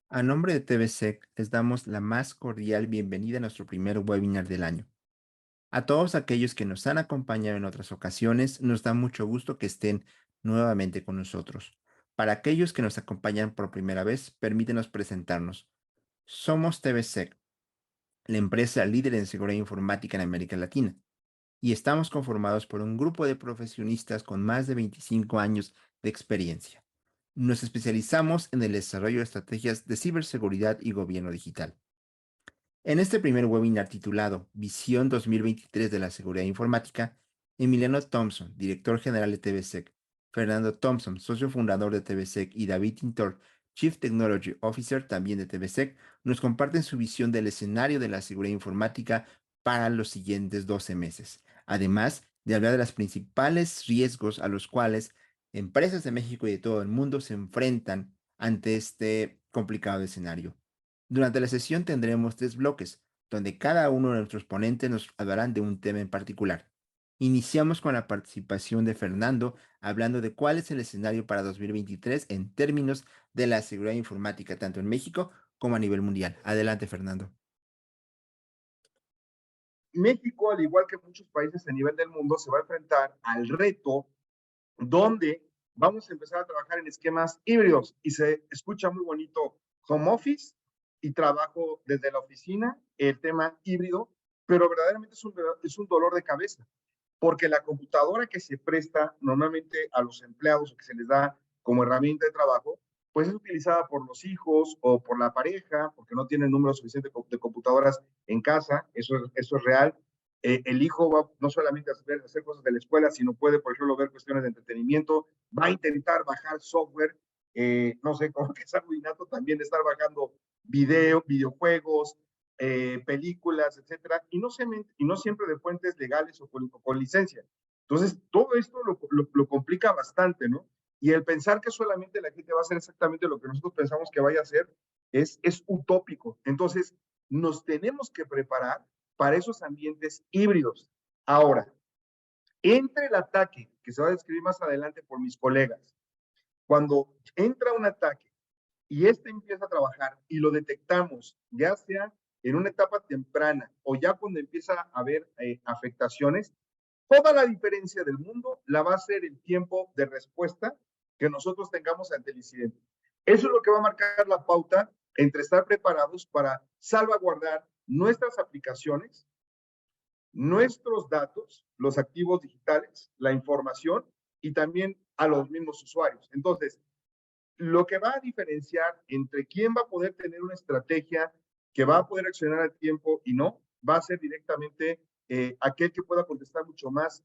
A nombre de TVSEC, les damos la más cordial bienvenida a nuestro primer webinar del año. A todos aquellos que nos han acompañado en otras ocasiones, nos da mucho gusto que estén nuevamente con nosotros. Para aquellos que nos acompañan por primera vez, permítenos presentarnos. Somos TVSEC, la empresa líder en seguridad informática en América Latina, y estamos conformados por un grupo de profesionistas con más de 25 años de experiencia. Nos especializamos en el desarrollo de estrategias de ciberseguridad y gobierno digital. En este primer webinar titulado Visión 2023 de la Seguridad Informática, Emiliano Thompson, director general de TVSEC, Fernando Thompson, socio fundador de TVSEC, y David Tintor, Chief Technology Officer también de TVSEC, nos comparten su visión del escenario de la seguridad informática para los siguientes 12 meses, además de hablar de los principales riesgos a los cuales empresas de México y de todo el mundo se enfrentan ante este complicado escenario. Durante la sesión tendremos tres bloques, donde cada uno de nuestros ponentes nos hablarán de un tema en particular. Iniciamos con la participación de Fernando, hablando de cuál es el escenario para 2023 en términos de la seguridad informática, tanto en México como a nivel mundial. Adelante, Fernando. México, al igual que muchos países a nivel del mundo, se va a enfrentar al reto donde vamos a empezar a trabajar en esquemas híbridos y se escucha muy bonito home office y trabajo desde la oficina, el tema híbrido, pero verdaderamente es un dolor de cabeza, porque la computadora que se presta normalmente a los empleados o que se les da como herramienta de trabajo, pues es utilizada por los hijos o por la pareja, porque no tienen número suficiente de computadoras en casa, eso es real. El hijo va no solamente a hacer cosas de la escuela, sino puede, por ejemplo, ver cuestiones de entretenimiento, va a intentar bajar software, no sé, como que es algo innato también estar bajando videojuegos, películas, etcétera, y no siempre de fuentes legales o con licencia. Entonces, todo esto lo complica bastante, ¿no? Y el pensar que solamente la gente va a hacer exactamente lo que nosotros pensamos que vaya a hacer es utópico. Entonces, nos tenemos que preparar para esos ambientes híbridos. Ahora, entre el ataque, que se va a describir más adelante por mis colegas, cuando entra un ataque y este empieza a trabajar y lo detectamos, ya sea en una etapa temprana o ya cuando empieza a haber afectaciones, toda la diferencia del mundo la va a ser el tiempo de respuesta que nosotros tengamos ante el incidente. Eso es lo que va a marcar la pauta entre estar preparados para salvaguardar nuestras aplicaciones, nuestros datos, los activos digitales, la información y también a los mismos usuarios. Entonces, lo que va a diferenciar entre quién va a poder tener una estrategia que va a poder accionar al tiempo y no, va a ser directamente aquel que pueda contestar mucho más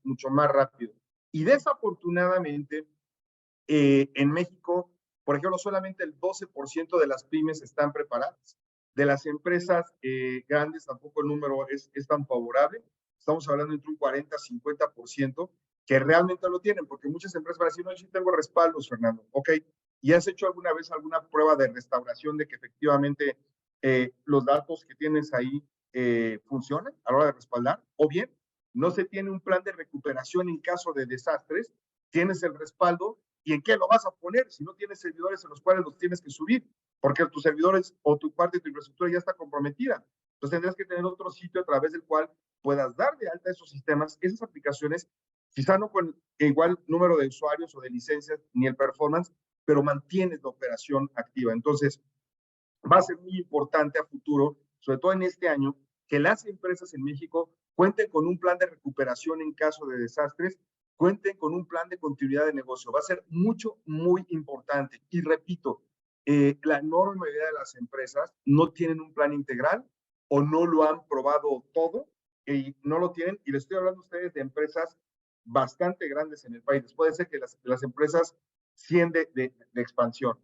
rápido. Y desafortunadamente, en México, por ejemplo, solamente el 12% de las pymes están preparadas. De las empresas grandes tampoco el número es tan favorable. Estamos hablando entre un 40-50% que realmente lo tienen, porque muchas empresas van a decir, no, yo sí tengo respaldos, Fernando. Ok, ¿y has hecho alguna vez alguna prueba de restauración de que efectivamente los datos que tienes ahí funcionan a la hora de respaldar? O bien, no se tiene un plan de recuperación en caso de desastres, tienes el respaldo, ¿y en qué lo vas a poner si no tienes servidores en los cuales los tienes que subir? Porque tus servidores o tu parte de tu infraestructura ya está comprometida. Entonces tendrás que tener otro sitio a través del cual puedas dar de alta esos sistemas, esas aplicaciones, quizá no con igual número de usuarios o de licencias ni el performance, pero mantienes la operación activa. Entonces, va a ser muy importante a futuro, sobre todo en este año, que las empresas en México cuenten con un plan de recuperación en caso de desastres, cuenten con un plan de continuidad de negocio. Va a ser muy importante. Y repito, la enorme mayoría de las empresas no tienen un plan integral o no lo han probado todo y no lo tienen. Y les estoy hablando a ustedes de empresas bastante grandes en el país. Puede ser que las empresas 100 de expansión.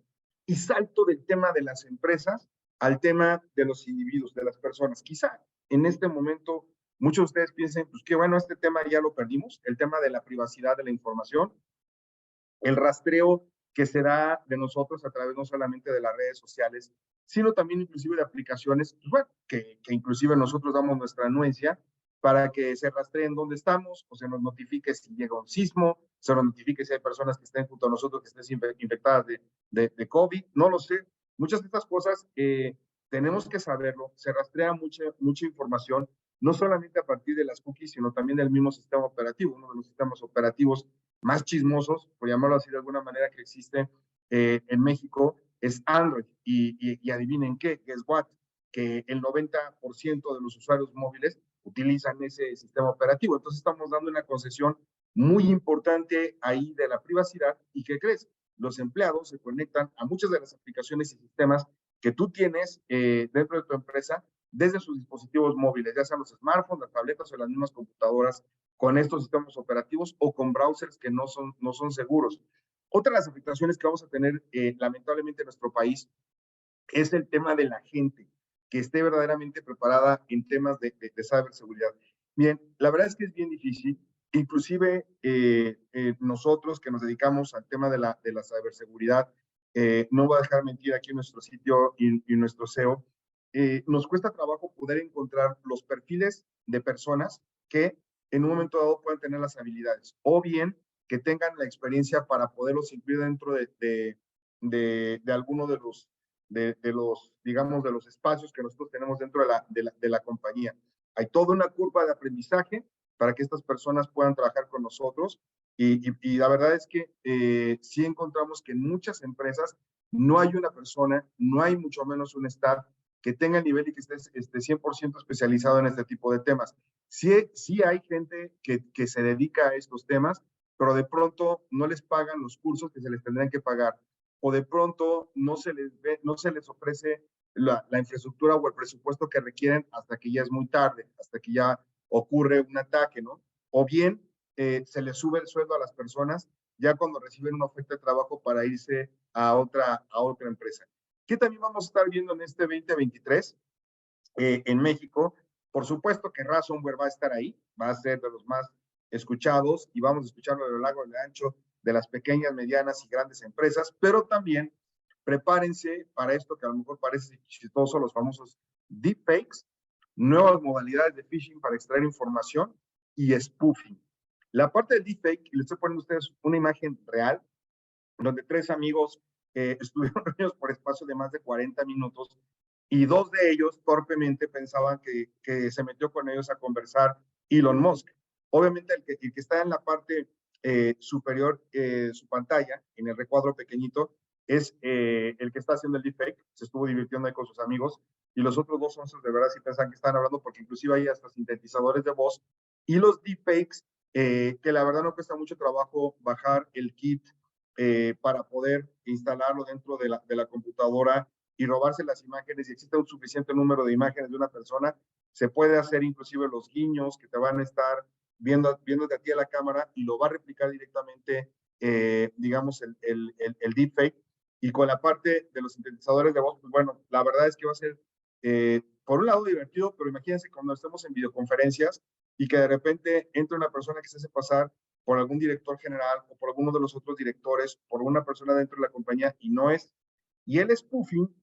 Y salto del tema de las empresas al tema de los individuos, de las personas. Quizá en este momento muchos de ustedes piensen, pues qué bueno, este tema ya lo perdimos, el tema de la privacidad de la información, el rastreo que se da de nosotros a través no solamente de las redes sociales, sino también inclusive de aplicaciones, pues bueno, que inclusive nosotros damos nuestra anuencia para que se rastreen dónde estamos, o se nos notifique si llega un sismo, se nos notifique si hay personas que estén junto a nosotros que estén infectadas de COVID, no lo sé, Muchas de estas cosas tenemos que saberlo, se rastrea mucha información, no solamente a partir de las cookies, sino también del mismo sistema operativo, uno de los sistemas operativos más chismosos, por llamarlo así de alguna manera, que existe en México, es Android. Y adivinen qué, es what, que el 90% de los usuarios móviles utilizan ese sistema operativo. Entonces estamos dando una concesión muy importante ahí de la privacidad. ¿Y qué crees? Los empleados se conectan a muchas de las aplicaciones y sistemas que tú tienes dentro de tu empresa desde sus dispositivos móviles, ya sean los smartphones, las tabletas o las mismas computadoras, con estos sistemas operativos o con browsers que no son seguros. Otra de las aplicaciones que vamos a tener lamentablemente en nuestro país es el tema de la gente que esté verdaderamente preparada en temas de ciberseguridad. Bien, la verdad es que es bien difícil, inclusive nosotros que nos dedicamos al tema de la ciberseguridad, no voy a dejar mentir aquí en nuestro sitio y nuestro SEO, nos cuesta trabajo poder encontrar los perfiles de personas que en un momento dado puedan tener las habilidades, o bien que tengan la experiencia para poderlos incluir dentro de alguno de los, digamos, de los espacios que nosotros tenemos dentro de la compañía. Hay toda una curva de aprendizaje para que estas personas puedan trabajar con nosotros y la verdad es que sí encontramos que en muchas empresas no hay una persona, no hay mucho menos un staff que tenga el nivel y que esté 100% especializado en este tipo de temas. Sí hay gente que se dedica a estos temas, pero de pronto no les pagan los cursos que se les tendrían que pagar, o de pronto no se les ofrece la infraestructura o el presupuesto que requieren hasta que ya es muy tarde, hasta que ya ocurre un ataque, ¿no? O bien se les sube el sueldo a las personas ya cuando reciben una oferta de trabajo para irse a otra empresa. ¿Qué también vamos a estar viendo en este 2023 en México? Por supuesto que Ransomware va a estar ahí, va a ser de los más escuchados y vamos a escucharlo a lo largo y ancho de las pequeñas, medianas y grandes empresas, pero también prepárense para esto que a lo mejor parece chistoso, los famosos deepfakes, nuevas modalidades de phishing para extraer información y spoofing. La parte del deepfake, y les estoy poniendo a ustedes una imagen real, donde tres amigos estuvieron reunidos por espacio de más de 40 minutos y dos de ellos torpemente pensaban que se metió con ellos a conversar Elon Musk. Obviamente el que está en la parte superior de su pantalla, en el recuadro pequeñito, es el que está haciendo el deepfake, se estuvo divirtiendo ahí con sus amigos, y los otros dos son de verdad sí pensan que están hablando, porque inclusive hay hasta sintetizadores de voz, y los deepfakes, que la verdad no cuesta mucho trabajo bajar el kit para poder instalarlo dentro de la computadora y robarse las imágenes. Si existe un suficiente número de imágenes de una persona, se puede hacer inclusive los guiños que te van a estar viéndote a ti a la cámara y lo va a replicar directamente, digamos, el deepfake. Y con la parte de los sintetizadores de voz, pues bueno, la verdad es que va a ser, por un lado, divertido, pero imagínense cuando estemos en videoconferencias y que de repente entre una persona que se hace pasar por algún director general o por alguno de los otros directores, por una persona dentro de la compañía y no es. Y el spoofing,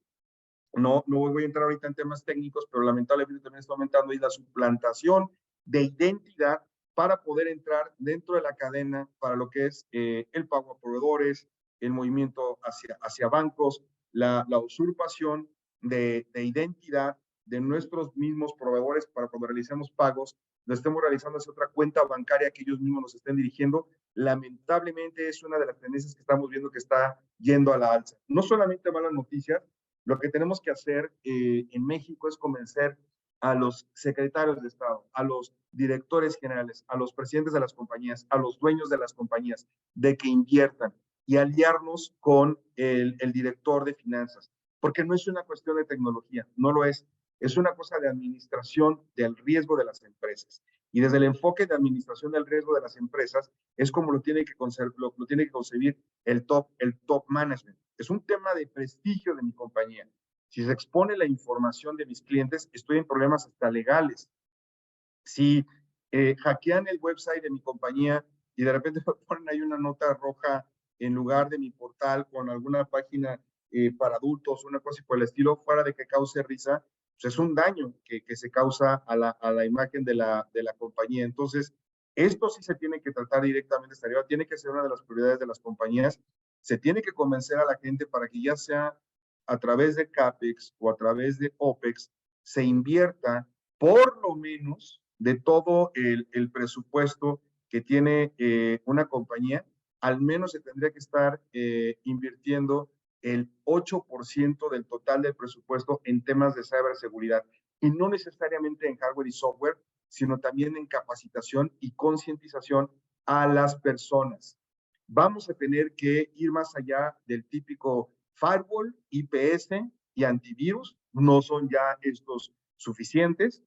no voy a entrar ahorita en temas técnicos, pero lamentablemente también está aumentando y la suplantación de identidad para poder entrar dentro de la cadena para lo que es el pago a proveedores, el movimiento hacia bancos, la usurpación de identidad de nuestros mismos proveedores para cuando realicemos pagos, lo estemos realizando hacia otra cuenta bancaria que ellos mismos nos estén dirigiendo. Lamentablemente es una de las tendencias que estamos viendo que está yendo a la alza. No solamente malas noticias, lo que tenemos que hacer en México es convencer a los secretarios de Estado, a los directores generales, a los presidentes de las compañías, a los dueños de las compañías, de que inviertan y aliarnos con el director de finanzas, porque no es una cuestión de tecnología, no lo es. Es una cosa de administración del riesgo de las empresas. Y desde el enfoque de administración del riesgo de las empresas es como lo tiene que concebir el top management. Es un tema de prestigio de mi compañía. Si se expone la información de mis clientes, estoy en problemas hasta legales. Si hackean el website de mi compañía y de repente me ponen ahí una nota roja en lugar de mi portal con alguna página para adultos, una cosa por el estilo, fuera de que cause risa, pues es un daño que se causa a la imagen de la compañía. Entonces, esto sí se tiene que tratar directamente desde arriba, tiene que ser una de las prioridades de las compañías, se tiene que convencer a la gente para que ya sea a través de CAPEX o a través de OPEX se invierta por lo menos de todo el presupuesto que tiene una compañía, al menos se tendría que estar invirtiendo el 8% del total del presupuesto en temas de ciberseguridad, y no necesariamente en hardware y software, sino también en capacitación y concientización a las personas. Vamos a tener que ir más allá del típico firewall, IPS y antivirus. No son ya estos suficientes.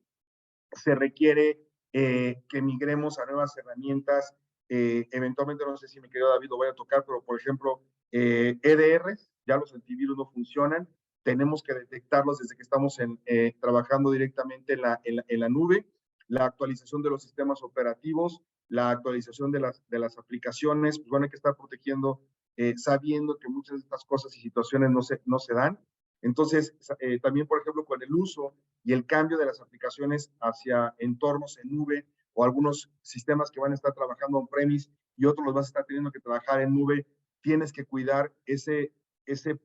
Se requiere que migremos a nuevas herramientas. Eventualmente, no sé si mi querido David lo voy a tocar, pero por ejemplo, EDRs, ya los antivirus no funcionan. Tenemos que detectarlos desde que estamos trabajando directamente en la nube. La actualización de los sistemas operativos, la actualización de las aplicaciones, pues bueno, hay que estar protegiendo, sabiendo que muchas de estas cosas y situaciones no se dan. Entonces, también, por ejemplo, con el uso y el cambio de las aplicaciones hacia entornos en nube o algunos sistemas que van a estar trabajando on-premise y otros los vas a estar teniendo que trabajar en nube, tienes que cuidar ese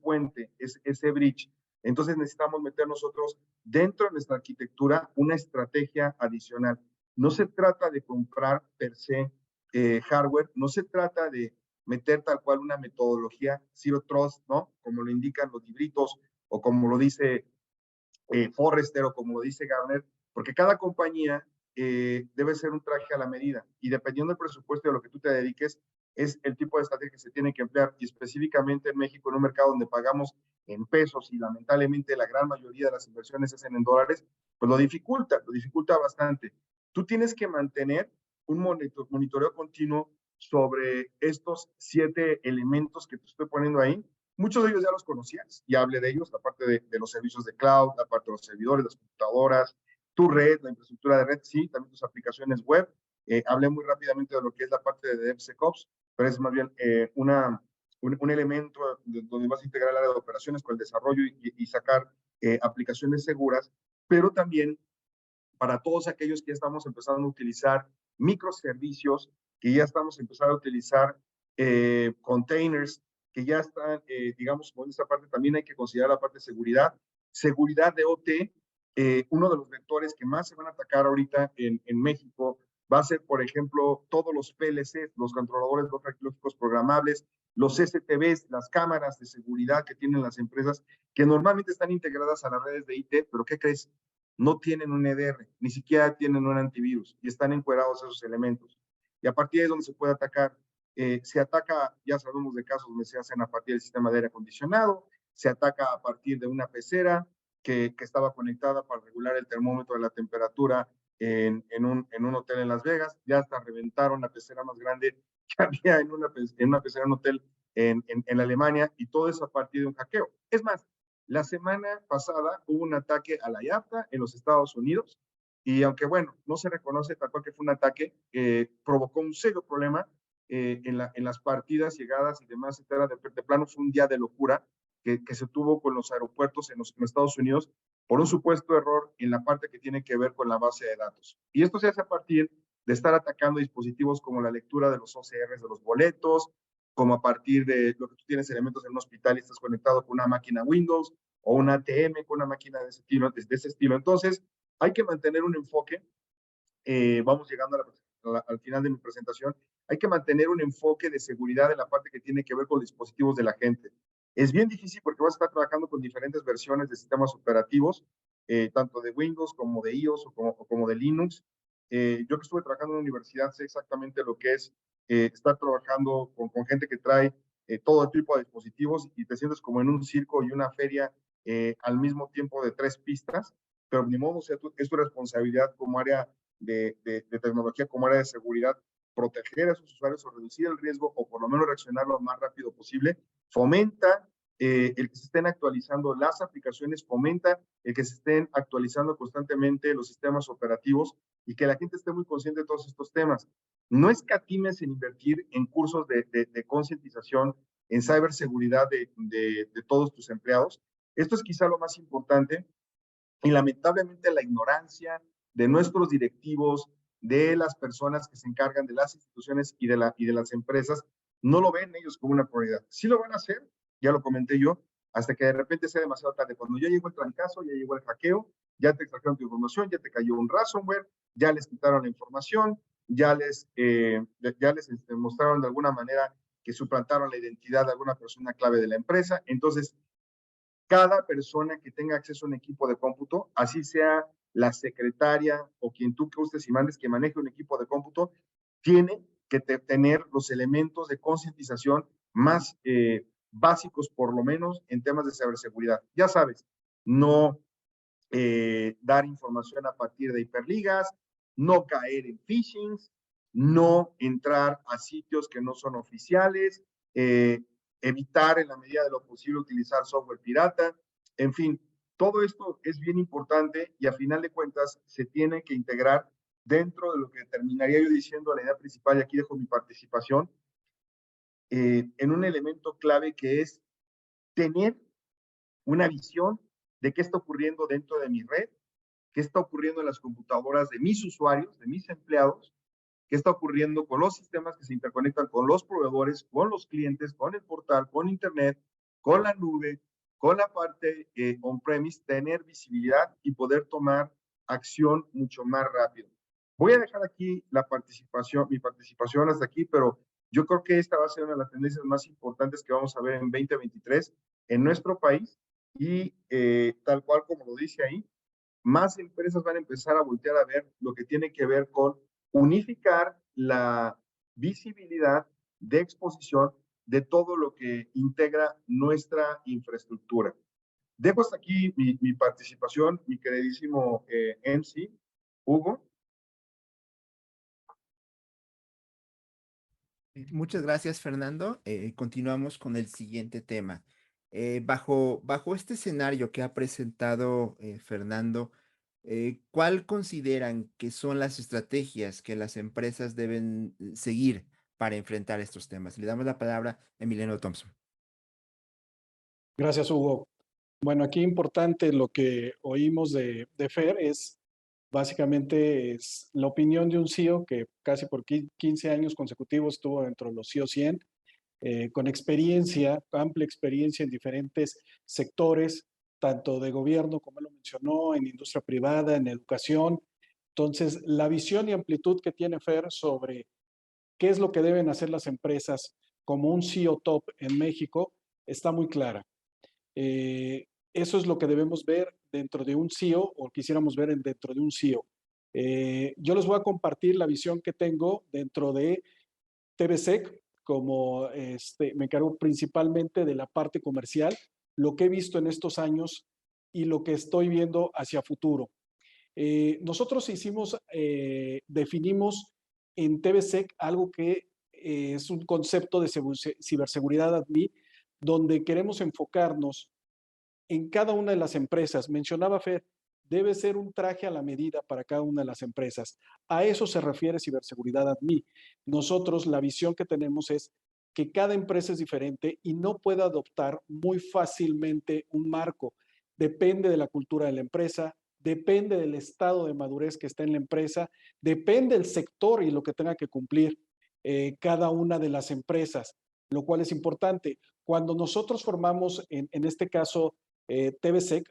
puente, ese bridge. Entonces necesitamos meter nosotros dentro de nuestra arquitectura una estrategia adicional. No se trata de comprar per se hardware, no se trata de meter tal cual una metodología Zero Trust, ¿no? Como lo indican los libritos o como lo dice Forrester o como lo dice Gartner, porque cada compañía debe ser un traje a la medida y dependiendo del presupuesto de lo que tú te dediques, es el tipo de estrategia que se tiene que emplear, y específicamente en México, en un mercado donde pagamos en pesos y lamentablemente la gran mayoría de las inversiones se hacen en dólares, pues lo dificulta bastante. Tú tienes que mantener un monitoreo continuo sobre estos 7 elementos que te estoy poniendo ahí. Muchos de ellos ya los conocías, ya hablé de ellos, la parte de los servicios de cloud, la parte de los servidores, las computadoras, tu red, la infraestructura de red, sí, también tus aplicaciones web. Hablé muy rápidamente de lo que es la parte de DevSecOps, pero es más bien un elemento donde vas a integrar el área de operaciones con el desarrollo y sacar aplicaciones seguras, pero también para todos aquellos que ya estamos empezando a utilizar microservicios, que ya estamos empezando a utilizar containers, que ya están, digamos, con esta parte también hay que considerar la parte de seguridad de OT. Uno de los vectores que más se van a atacar ahorita en México va a ser, por ejemplo, todos los PLCs, los controladores lógicos programables, los STBs, las cámaras de seguridad que tienen las empresas, que normalmente están integradas a las redes de IT, pero ¿qué crees? No tienen un EDR, ni siquiera tienen un antivirus y están encuerados esos elementos. Y a partir de ahí es donde se puede atacar. Se ataca, ya sabemos de casos donde se hacen a partir del sistema de aire acondicionado, se ataca a partir de una pecera que estaba conectada para regular el termómetro de la temperatura en un hotel en Las Vegas. Ya hasta reventaron la pecera más grande que había en una pecera en un hotel en Alemania, y todo eso a partir de un hackeo. Es más, la semana pasada hubo un ataque a la IATA en los Estados Unidos, y aunque, bueno, no se reconoce tal cual que fue un ataque, provocó un serio problema en las partidas, llegadas y demás, etcétera. De plano fue un día de locura que se tuvo con los aeropuertos en los Estados Unidos por un supuesto error en la parte que tiene que ver con la base de datos. Y esto se hace a partir de estar atacando dispositivos como la lectura de los OCRs de los boletos, como a partir de lo que tú tienes elementos en un hospital y estás conectado con una máquina Windows o una ATM con una máquina de ese estilo. Entonces, hay que mantener un enfoque. Vamos llegando al final de mi presentación. Hay que mantener un enfoque de seguridad en la parte que tiene que ver con los dispositivos de la gente. Es bien difícil porque vas a estar trabajando con diferentes versiones de sistemas operativos, tanto de Windows como de iOS o como de Linux. Yo que estuve trabajando en la universidad sé exactamente lo que es estar trabajando con gente que trae todo tipo de dispositivos y te sientes como en un circo y una feria al mismo tiempo de 3 pistas, pero ni modo, o sea, es tu responsabilidad como área de tecnología, como área de seguridad, proteger a sus usuarios o reducir el riesgo o por lo menos reaccionar lo más rápido posible. Fomenta el que se estén actualizando las aplicaciones, fomenta el que se estén actualizando constantemente los sistemas operativos y que la gente esté muy consciente de todos estos temas. No escatimes en invertir en cursos de concientización en ciberseguridad de todos tus empleados. Esto es quizá lo más importante, y lamentablemente la ignorancia de nuestros directivos, de las personas que se encargan de las instituciones y de las empresas, no lo ven ellos como una prioridad. Sí lo van a hacer, ya lo comenté yo, hasta que de repente sea demasiado tarde. Cuando ya llegó el trancazo, ya llegó el hackeo, ya te extrajeron tu información, ya te cayó un ransomware, ya les quitaron la información, ya les mostraron de alguna manera que suplantaron la identidad de alguna persona clave de la empresa. Entonces, cada persona que tenga acceso a un equipo de cómputo, así sea la secretaria o quien tú que gustes y mandes que maneje un equipo de cómputo, tiene que tener los elementos de concientización más básicos, por lo menos, en temas de ciberseguridad. Ya sabes, no dar información a partir de hiperligas, no caer en phishings, no entrar a sitios que no son oficiales, evitar en la medida de lo posible utilizar software pirata, en fin, todo esto es bien importante y a final de cuentas se tiene que integrar dentro de lo que terminaría yo diciendo la idea principal, y aquí dejo mi participación, en un elemento clave que es tener una visión de qué está ocurriendo dentro de mi red, qué está ocurriendo en las computadoras de mis usuarios, de mis empleados, qué está ocurriendo con los sistemas que se interconectan con los proveedores, con los clientes, con el portal, con Internet, con la nube, con la parte on-premise, tener visibilidad y poder tomar acción mucho más rápido. Voy a dejar aquí mi participación hasta aquí, pero yo creo que esta va a ser una de las tendencias más importantes que vamos a ver en 2023 en nuestro país y tal cual como lo dice ahí, más empresas van a empezar a voltear a ver lo que tiene que ver con unificar la visibilidad de exposición de todo lo que integra nuestra infraestructura. Dejo hasta aquí mi participación, mi queridísimo MC, Hugo. Muchas gracias, Fernando. Continuamos con el siguiente tema. Bajo este escenario que ha presentado Fernando, ¿cuál consideran que son las estrategias que las empresas deben seguir para enfrentar estos temas? Le damos la palabra a Emiliano Thompson. Gracias, Hugo. Bueno, aquí importante lo que oímos de Fer es básicamente es la opinión de un CEO que casi por 15 años consecutivos estuvo dentro de los CEO 100, con experiencia, amplia experiencia en diferentes sectores, tanto de gobierno, como él lo mencionó, en industria privada, en educación. Entonces, la visión y amplitud que tiene Fer sobre qué es lo que deben hacer las empresas como un CEO top en México está muy clara. Eso es lo que debemos ver dentro de un CEO o quisiéramos ver dentro de un CEO. Yo les voy a compartir la visión que tengo dentro de TVSEC, como me encargo principalmente de la parte comercial, lo que he visto en estos años y lo que estoy viendo hacia futuro. Nosotros definimos en TVSEC algo que es un concepto de ciberseguridad ADMI, donde queremos enfocarnos en cada una de las empresas. Mencionaba Fer, debe ser un traje a la medida para cada una de las empresas. A eso se refiere ciberseguridad ADMI. Nosotros la visión que tenemos es que cada empresa es diferente y no puede adoptar muy fácilmente un marco. Depende de la cultura de la empresa, depende del estado de madurez que está en la empresa, depende del sector y lo que tenga que cumplir cada una de las empresas, lo cual es importante. Cuando nosotros formamos, en este caso, TVSEC,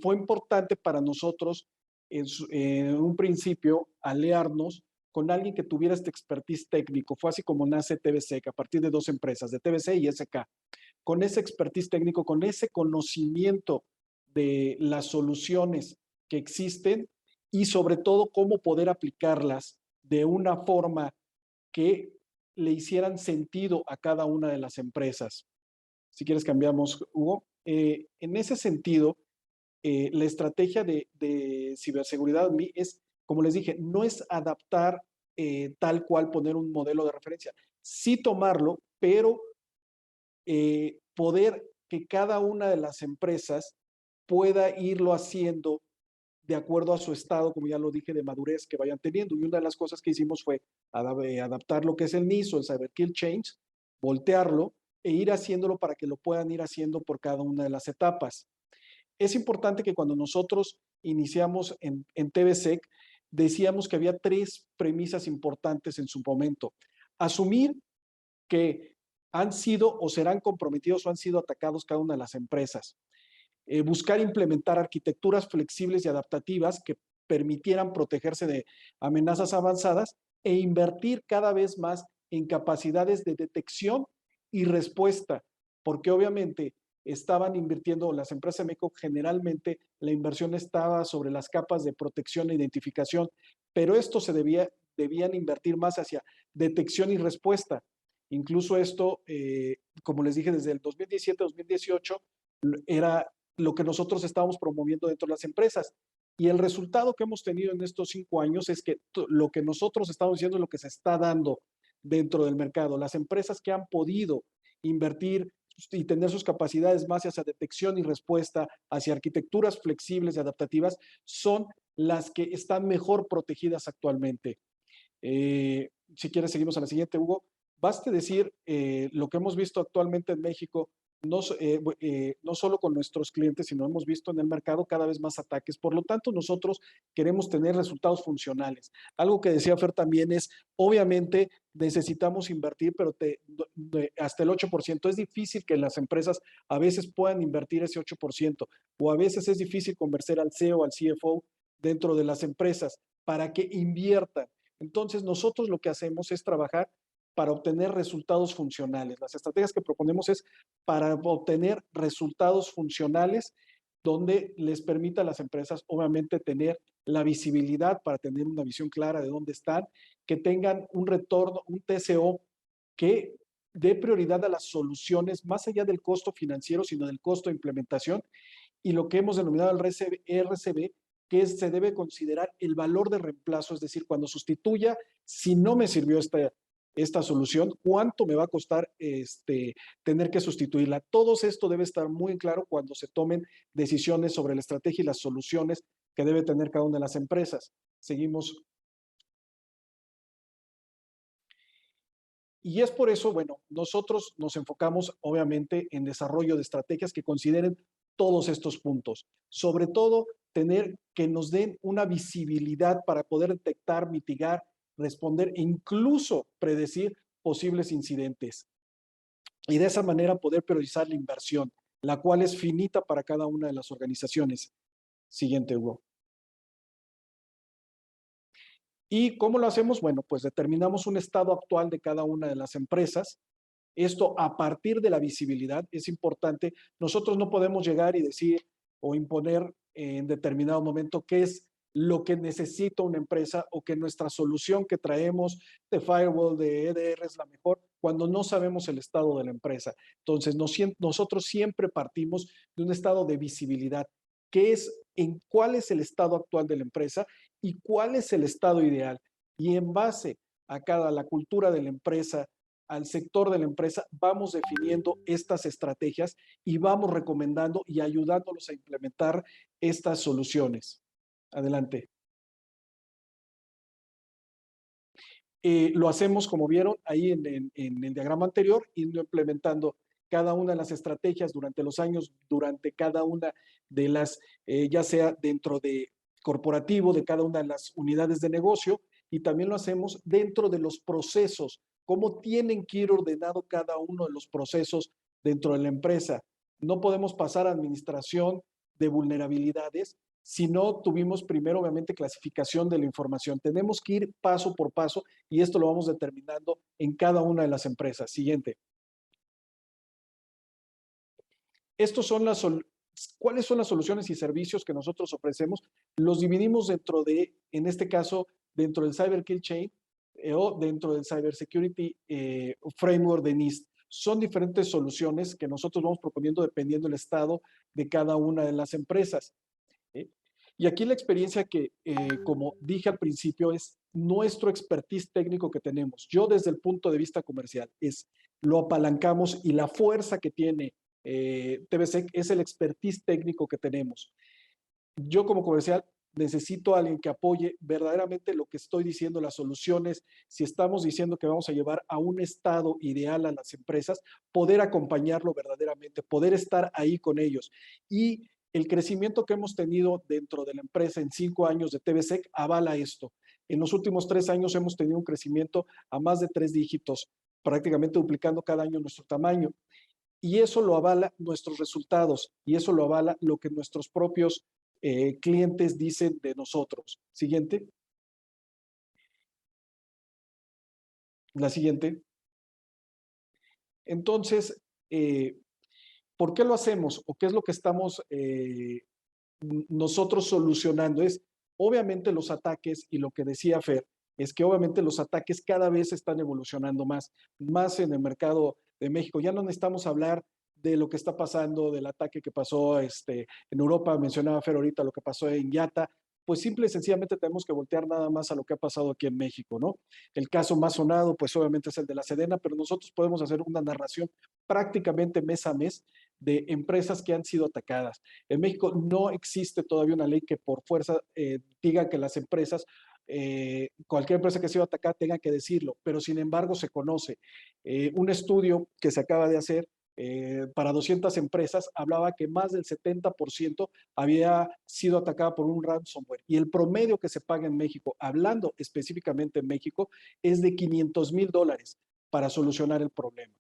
fue importante para nosotros en un principio aliarnos con alguien que tuviera este expertise técnico. Fue así como nace TVSEC a partir de dos empresas, de TVC y SK. Con ese expertise técnico, con ese conocimiento de las soluciones que existen y sobre todo cómo poder aplicarlas de una forma que le hicieran sentido a cada una de las empresas. Si quieres cambiamos, Hugo. En ese sentido, la estrategia de ciberseguridad es, como les dije, no es adaptar tal cual poner un modelo de referencia, sí tomarlo, pero poder que cada una de las empresas pueda irlo haciendo de acuerdo a su estado, como ya lo dije, de madurez que vayan teniendo. Y una de las cosas que hicimos fue adaptar lo que es el NISO, el Cyber Kill Change, voltearlo e ir haciéndolo para que lo puedan ir haciendo por cada una de las etapas. Es importante que cuando nosotros iniciamos en TVSEC, decíamos que había tres premisas importantes en su momento. Asumir que han sido o serán comprometidos o han sido atacados cada una de las empresas. Buscar implementar arquitecturas flexibles y adaptativas que permitieran protegerse de amenazas avanzadas e invertir cada vez más en capacidades de detección y respuesta, porque obviamente estaban invirtiendo, las empresas de México generalmente la inversión estaba sobre las capas de protección e identificación, pero esto debían invertir más hacia detección y respuesta. Incluso esto, como les dije, desde el 2017-2018 era lo que nosotros estábamos promoviendo dentro de las empresas. Y el resultado que hemos tenido en estos 5 años es que lo que nosotros estamos diciendo es lo que se está dando dentro del mercado. Las empresas que han podido invertir y tener sus capacidades más hacia detección y respuesta, hacia arquitecturas flexibles y adaptativas, son las que están mejor protegidas actualmente. Si quieres, seguimos a la siguiente, Hugo. Baste decir lo que hemos visto actualmente en México, no solo con nuestros clientes, sino hemos visto en el mercado cada vez más ataques. Por lo tanto, nosotros queremos tener resultados funcionales. Algo que decía Fer también es, obviamente, necesitamos invertir, pero hasta el 8%. Es difícil que las empresas a veces puedan invertir ese 8%, o a veces es difícil convencer al CEO, al CFO dentro de las empresas para que inviertan. Entonces, nosotros lo que hacemos es trabajar para obtener resultados funcionales. Las estrategias que proponemos es para obtener resultados funcionales donde les permita a las empresas, obviamente, tener la visibilidad para tener una visión clara de dónde están, que tengan un retorno, un TCO que dé prioridad a las soluciones más allá del costo financiero, sino del costo de implementación, y lo que hemos denominado el RCB, que se debe considerar el valor de reemplazo, es decir, cuando sustituya, si no me sirvió esta solución, ¿cuánto me va a costar tener que sustituirla? Todo esto debe estar muy claro cuando se tomen decisiones sobre la estrategia y las soluciones que debe tener cada una de las empresas. Seguimos. Y es por eso, bueno, nosotros nos enfocamos obviamente en desarrollo de estrategias que consideren todos estos puntos. Sobre todo, tener que nos den una visibilidad para poder detectar, mitigar, responder e incluso predecir posibles incidentes. Y de esa manera poder priorizar la inversión, la cual es finita para cada una de las organizaciones. Siguiente, Hugo. ¿Y cómo lo hacemos? Bueno, pues determinamos un estado actual de cada una de las empresas. Esto a partir de la visibilidad es importante. Nosotros no podemos llegar y decir o imponer en determinado momento qué es lo que necesita una empresa o que nuestra solución que traemos de firewall, de EDR es la mejor, cuando no sabemos el estado de la empresa. Entonces, nosotros siempre partimos de un estado de visibilidad, que es en cuál es el estado actual de la empresa y cuál es el estado ideal. Y en base a la cultura de la empresa, al sector de la empresa, vamos definiendo estas estrategias y vamos recomendando y ayudándolos a implementar estas soluciones. Adelante. Lo hacemos, como vieron ahí en el diagrama anterior, yendo implementando cada una de las estrategias durante los años, durante cada una de las, ya sea dentro de corporativo, de cada una de las unidades de negocio, y también lo hacemos dentro de los procesos, cómo tienen que ir ordenado cada uno de los procesos dentro de la empresa. No podemos pasar a administración de vulnerabilidades si no tuvimos primero, obviamente, clasificación de la información. Tenemos que ir paso por paso y esto lo vamos determinando en cada una de las empresas. Siguiente. ¿Cuáles son las soluciones y servicios que nosotros ofrecemos? Los dividimos dentro de, en este caso, dentro del Cyber Kill Chain o dentro del Cyber Security Framework de NIST. Son diferentes soluciones que nosotros vamos proponiendo dependiendo del estado de cada una de las empresas. Y aquí la experiencia que, como dije al principio, es nuestro expertise técnico que tenemos. Yo desde el punto de vista comercial, lo apalancamos y la fuerza que tiene TVSEC es el expertise técnico que tenemos. Yo como comercial necesito a alguien que apoye verdaderamente lo que estoy diciendo, las soluciones. Si estamos diciendo que vamos a llevar a un estado ideal a las empresas, poder acompañarlo verdaderamente, poder estar ahí con ellos. Y el crecimiento que hemos tenido dentro de la empresa en 5 años de TVSEC avala esto. En los últimos 3 años hemos tenido un crecimiento a más de 3 dígitos prácticamente duplicando cada año nuestro tamaño. Y eso lo avala nuestros resultados y eso lo avala lo que nuestros propios clientes dicen de nosotros. Siguiente. La siguiente. Entonces, ¿por qué lo hacemos? ¿O qué es lo que estamos nosotros solucionando? Es obviamente los ataques, y lo que decía Fer, es que obviamente los ataques cada vez están evolucionando más en el mercado de México. Ya no necesitamos hablar de lo que está pasando, del ataque que pasó en Europa, mencionaba Fer ahorita lo que pasó en Yata, pues simple y sencillamente tenemos que voltear nada más a lo que ha pasado aquí en México, ¿no? El caso más sonado, pues obviamente es el de la Sedena, pero nosotros podemos hacer una narración prácticamente mes a mes de empresas que han sido atacadas. En México no existe todavía una ley que por fuerza diga que las empresas, cualquier empresa que ha sido atacada tenga que decirlo, pero sin embargo se conoce. Un estudio que se acaba de hacer para 200 empresas hablaba que más del 70% había sido atacada por un ransomware y el promedio que se paga en México, hablando específicamente en México, es de $500,000 para solucionar el problema.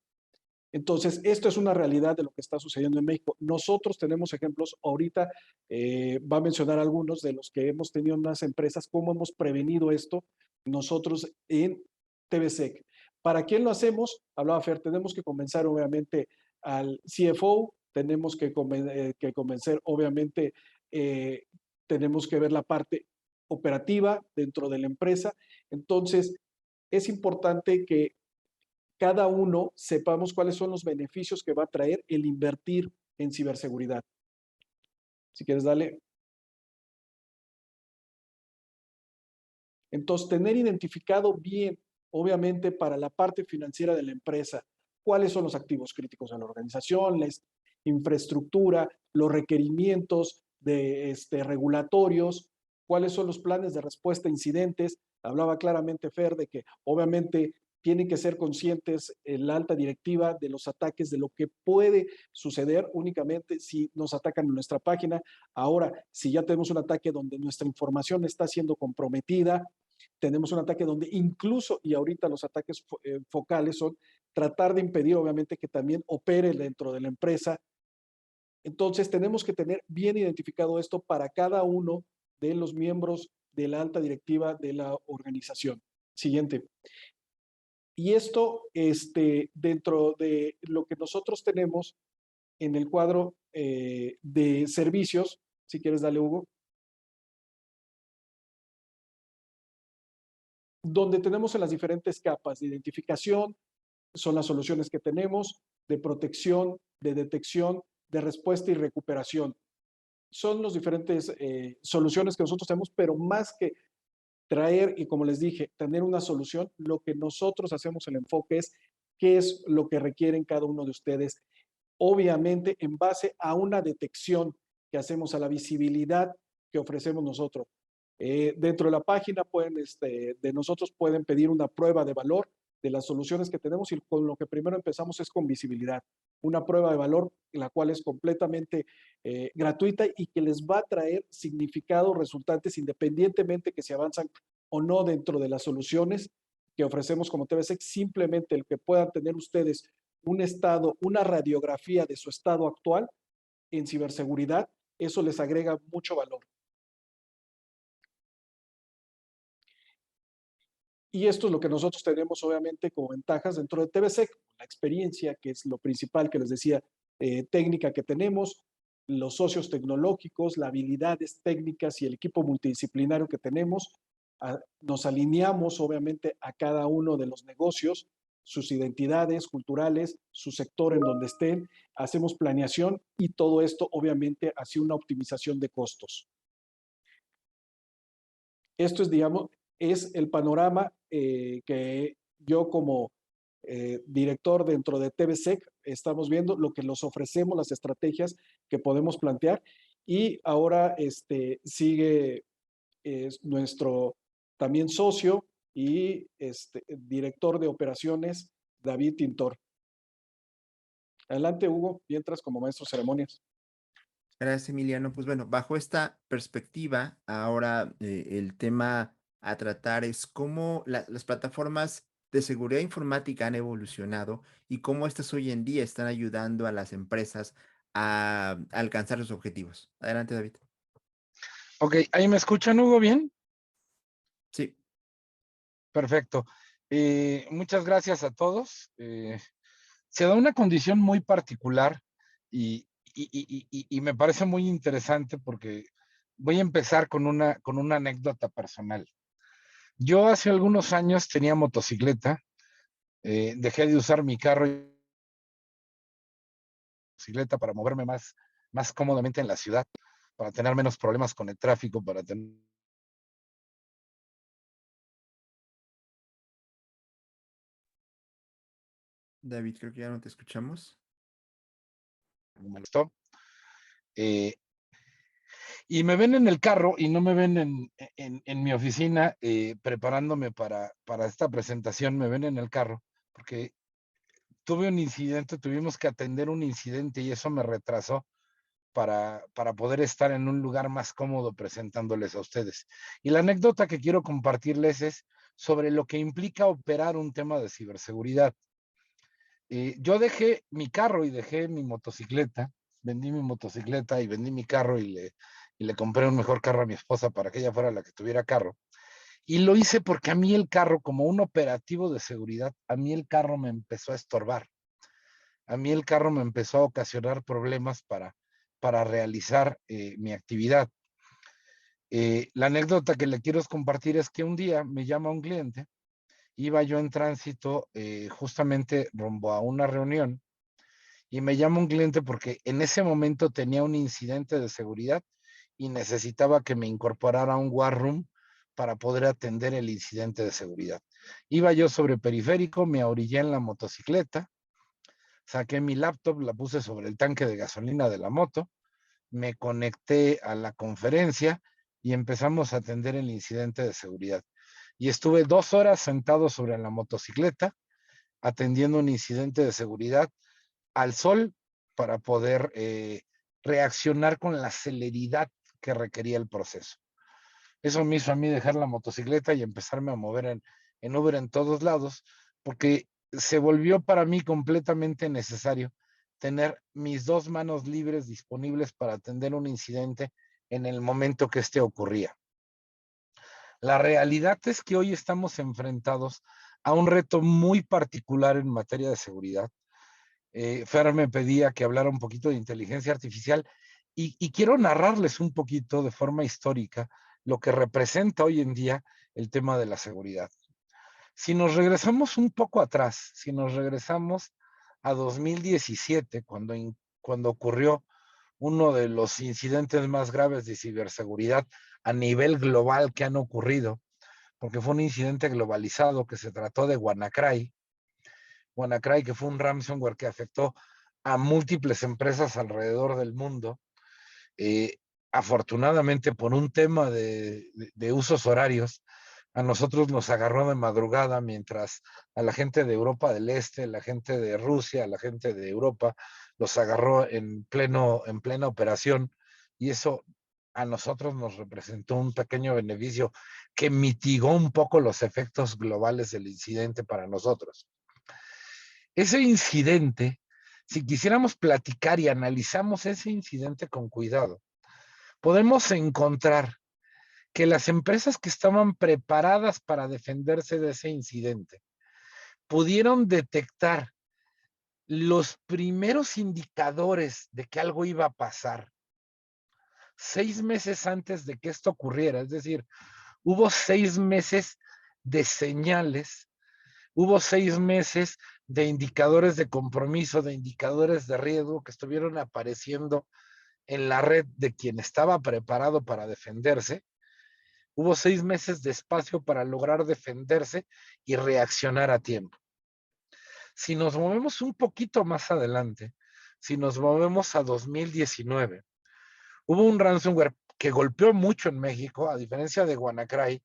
Entonces, esto es una realidad de lo que está sucediendo en México. Nosotros tenemos ejemplos, ahorita va a mencionar algunos de los que hemos tenido en las empresas, cómo hemos prevenido esto nosotros en TVSEC. ¿Para quién lo hacemos? Hablaba Fer, tenemos que convencer obviamente al CFO, tenemos que convencer obviamente, tenemos que ver la parte operativa dentro de la empresa. Entonces, es importante que cada uno sepamos cuáles son los beneficios que va a traer el invertir en ciberseguridad. Si quieres, dale. Entonces, tener identificado bien, obviamente, para la parte financiera de la empresa, cuáles son los activos críticos de la organización, la infraestructura, los requerimientos regulatorios, cuáles son los planes de respuesta a incidentes. Hablaba claramente Fer de que obviamente tienen que ser conscientes en la alta directiva de los ataques, de lo que puede suceder únicamente si nos atacan en nuestra página. Ahora, si ya tenemos un ataque donde nuestra información está siendo comprometida, tenemos un ataque donde incluso, y ahorita los ataques focales son tratar de impedir obviamente que también opere dentro de la empresa. Entonces tenemos que tener bien identificado esto para cada uno de los miembros de la alta directiva de la organización. Siguiente. Y esto, dentro de lo que nosotros tenemos en el cuadro de servicios, si quieres dale, Hugo, donde tenemos en las diferentes capas de identificación, son las soluciones que tenemos, de protección, de detección, de respuesta y recuperación. Son las diferentes soluciones que nosotros tenemos, pero más que traer y como les dije, tener una solución, lo que nosotros hacemos el enfoque es qué es lo que requieren cada uno de ustedes. Obviamente en base a una detección que hacemos, a la visibilidad que ofrecemos nosotros. Dentro de la página de nosotros pueden pedir una prueba de valor de las soluciones que tenemos y con lo que primero empezamos es con visibilidad. Una prueba de valor, la cual es completamente gratuita y que les va a traer significados resultantes independientemente que se avanzan o no dentro de las soluciones que ofrecemos como TVSEC, simplemente el que puedan tener ustedes un estado, una radiografía de su estado actual en ciberseguridad, eso les agrega mucho valor. Y esto es lo que nosotros tenemos obviamente como ventajas dentro de TVSEC, la experiencia, que es lo principal que les decía, técnica que tenemos, los socios tecnológicos, las habilidades técnicas y el equipo multidisciplinario que tenemos. Nos alineamos obviamente a cada uno de los negocios, sus identidades culturales, su sector en donde estén, hacemos planeación y todo esto obviamente hacia una optimización de costos. Esto es, digamos, es el panorama que yo como director dentro de TVSEC estamos viendo, lo que nos ofrecemos, las estrategias que podemos plantear. Y ahora sigue nuestro también socio y director de operaciones, David Tintor. Adelante, Hugo, mientras como maestro de ceremonias. Gracias, Emiliano. Pues bueno, bajo esta perspectiva, ahora el tema a tratar es cómo las plataformas de seguridad informática han evolucionado y cómo estas hoy en día están ayudando a las empresas a alcanzar sus objetivos. Adelante, David. Ok, ¿ahí me escuchan, Hugo, bien? Sí, Perfecto. Muchas gracias a todos. Se da una condición muy particular y, y me parece muy interesante porque voy a empezar con una anécdota personal. Yo hace algunos años tenía motocicleta, dejé de usar mi carro y bicicleta para moverme más cómodamente en la ciudad, para tener menos problemas con el tráfico, para tener... David, creo que ya no te escuchamos. Me molestó. Eh, y me ven en el carro y no me ven en mi oficina preparándome para esta presentación, me ven en el carro, porque tuve un incidente, tuvimos que atender un incidente y eso me retrasó para poder estar en un lugar más cómodo presentándoles a ustedes. Y la anécdota que quiero compartirles es sobre lo que implica operar un tema de ciberseguridad. Yo dejé mi carro y dejé mi motocicleta, vendí mi motocicleta y vendí mi carro y le compré un mejor carro a mi esposa para que ella fuera la que tuviera carro. Y lo hice porque a mí el carro, como un operativo de seguridad, a mí el carro me empezó a estorbar. A mí el carro me empezó a ocasionar problemas para realizar mi actividad. La anécdota que le quiero compartir es que un día me llama un cliente, iba yo en tránsito justamente rumbo a una reunión y me llama un cliente porque en ese momento tenía un incidente de seguridad y necesitaba que me incorporara a un war room para poder atender el incidente de seguridad. Iba yo sobre periférico, me orillé en la motocicleta, saqué mi laptop, la puse sobre el tanque de gasolina de la moto, me conecté a la conferencia y empezamos a atender el incidente de seguridad. Y estuve 2 horas sentado sobre la motocicleta atendiendo un incidente de seguridad al sol para poder reaccionar con la celeridad que requería el proceso. Eso me hizo a mí dejar la motocicleta y empezarme a mover en Uber en todos lados, porque se volvió para mí completamente necesario tener mis 2 manos libres disponibles para atender un incidente en el momento que este ocurría. La realidad es que hoy estamos enfrentados a un reto muy particular en materia de seguridad. Fer me pedía que hablara un poquito de inteligencia artificial y quiero narrarles un poquito de forma histórica lo que representa hoy en día el tema de la seguridad. Si nos regresamos un poco atrás, si nos regresamos a 2017, cuando ocurrió uno de los incidentes más graves de ciberseguridad a nivel global que han ocurrido, porque fue un incidente globalizado que se trató de WannaCry, que fue un ransomware que afectó a múltiples empresas alrededor del mundo. Afortunadamente, por un tema de usos horarios, a nosotros nos agarró de madrugada, mientras a la gente de Europa del Este, la gente de Rusia, la gente de Europa, los agarró en plena operación, y eso a nosotros nos representó un pequeño beneficio que mitigó un poco los efectos globales del incidente para nosotros. Ese incidente, si quisiéramos platicar y analizamos ese incidente con cuidado, podemos encontrar que las empresas que estaban preparadas para defenderse de ese incidente pudieron detectar los primeros indicadores de que algo iba a pasar 6 meses antes de que esto ocurriera. Es decir, hubo 6 meses de señales, hubo 6 meses de indicadores de compromiso, de indicadores de riesgo que estuvieron apareciendo en la red de quien estaba preparado para defenderse. Hubo 6 meses de espacio para lograr defenderse y reaccionar a tiempo. Si nos movemos un poquito más adelante, si nos movemos a 2019, hubo un ransomware que golpeó mucho en México, a diferencia de WannaCry.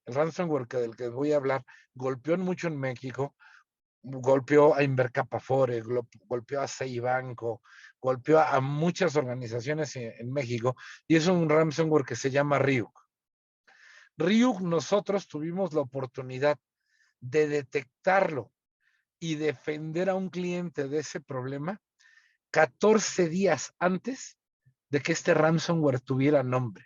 El ransomware del que voy a hablar golpeó mucho en México, golpeó a Invercapafore, golpeó a Ceibanco, golpeó a muchas organizaciones en México, y es un ransomware que se llama Ryuk. Nosotros tuvimos la oportunidad de detectarlo y defender a un cliente de ese problema 14 días antes de que este ransomware tuviera nombre.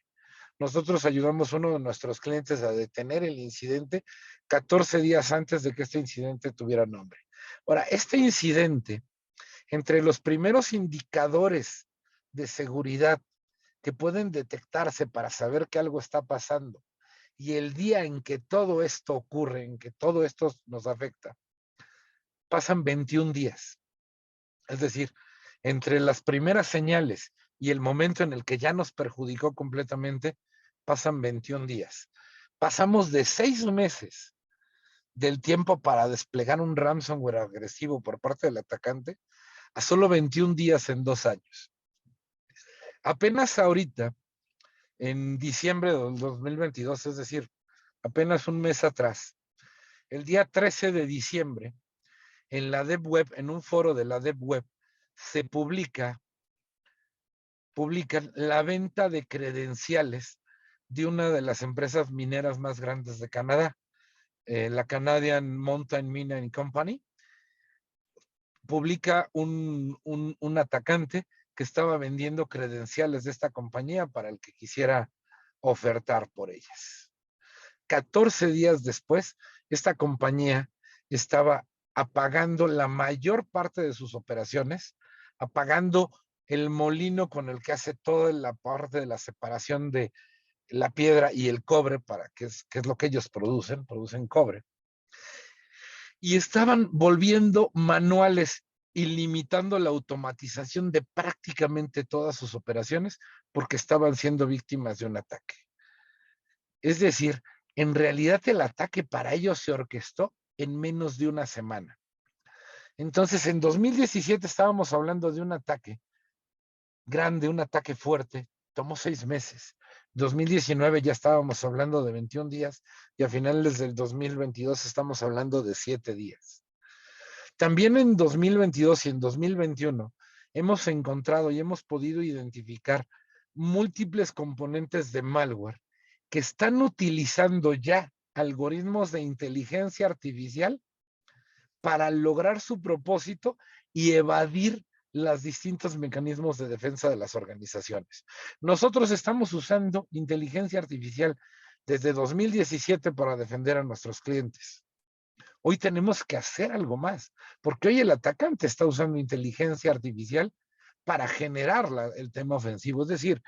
Nosotros ayudamos a uno de nuestros clientes a detener el incidente 14 días antes de que este incidente tuviera nombre. Ahora, este incidente, entre los primeros indicadores de seguridad que pueden detectarse para saber que algo está pasando, y el día en que todo esto ocurre, en que todo esto nos afecta, pasan 21 días. Es decir, entre las primeras señales y el momento en el que ya nos perjudicó completamente, pasan 21 días. Pasamos de 6 meses del tiempo para desplegar un ransomware agresivo por parte del atacante a solo 21 días en 2 años. Apenas ahorita, en diciembre del 2022, es decir, apenas un mes atrás, el día 13 de diciembre, en la Deep Web, en un foro de la Deep Web, se publican la venta de credenciales de una de las empresas mineras más grandes de Canadá, la Canadian Mountain Mining Company. Publica un atacante que estaba vendiendo credenciales de esta compañía para el que quisiera ofertar por ellas. 14 días después, esta compañía estaba apagando la mayor parte de sus operaciones, apagando el molino con el que hace toda la parte de la separación de la piedra y el cobre, que es lo que ellos producen cobre. Y estaban volviendo manuales y limitando la automatización de prácticamente todas sus operaciones porque estaban siendo víctimas de un ataque. Es decir, en realidad el ataque para ellos se orquestó en menos de una semana. Entonces, en 2017 estábamos hablando de un ataque grande, un ataque fuerte, tomó 6 meses. 2019 ya estábamos hablando de 21 días y a finales del 2022 estamos hablando de 7 días. También en 2022 y en 2021 hemos encontrado y hemos podido identificar múltiples componentes de malware que están utilizando ya algoritmos de inteligencia artificial para lograr su propósito y evadir los distintos mecanismos de defensa de las organizaciones. Nosotros estamos usando inteligencia artificial desde 2017 para defender a nuestros clientes. Hoy tenemos que hacer algo más, porque hoy el atacante está usando inteligencia artificial para generar el tema ofensivo. Es decir,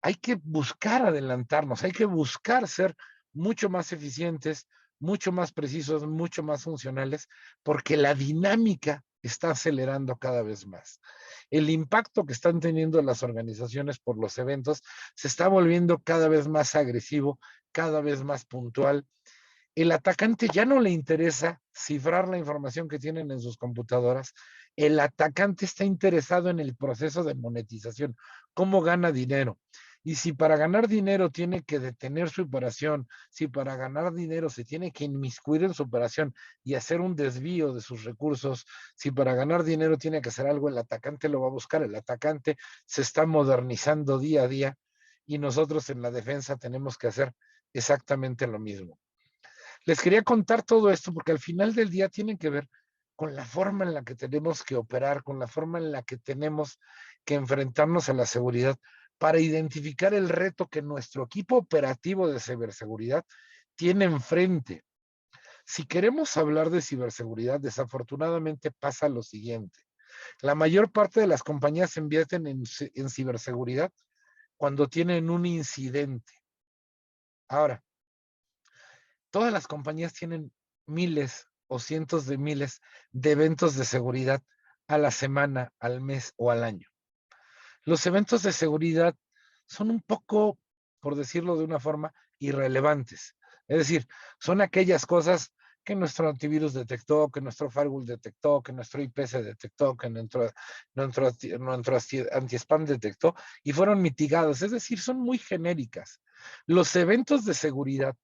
hay que buscar adelantarnos, hay que buscar ser mucho más eficientes, mucho más precisos, mucho más funcionales, porque la dinámica está acelerando cada vez más. El impacto que están teniendo las organizaciones por los eventos se está volviendo cada vez más agresivo, cada vez más puntual. El atacante ya no le interesa cifrar la información que tienen en sus computadoras. El atacante está interesado en el proceso de monetización, cómo gana dinero. Y si para ganar dinero tiene que detener su operación, si para ganar dinero se tiene que inmiscuir en su operación y hacer un desvío de sus recursos, si para ganar dinero tiene que hacer algo, el atacante lo va a buscar. El atacante se está modernizando día a día y nosotros en la defensa tenemos que hacer exactamente lo mismo. Les quería contar todo esto porque al final del día tienen que ver con la forma en la que tenemos que operar, con la forma en la que tenemos que enfrentarnos a la seguridad para identificar el reto que nuestro equipo operativo de ciberseguridad tiene enfrente. Si queremos hablar de ciberseguridad, desafortunadamente pasa lo siguiente. La mayor parte de las compañías se invierten en ciberseguridad cuando tienen un incidente. Ahora, todas las compañías tienen miles o cientos de miles de eventos de seguridad a la semana, al mes o al año. Los eventos de seguridad son un poco, por decirlo de una forma, irrelevantes. Es decir, son aquellas cosas que nuestro antivirus detectó, que nuestro firewall detectó, que nuestro IP se detectó, que nuestro anti-spam detectó y fueron mitigadas. Es decir, son muy genéricas. Los eventos de seguridad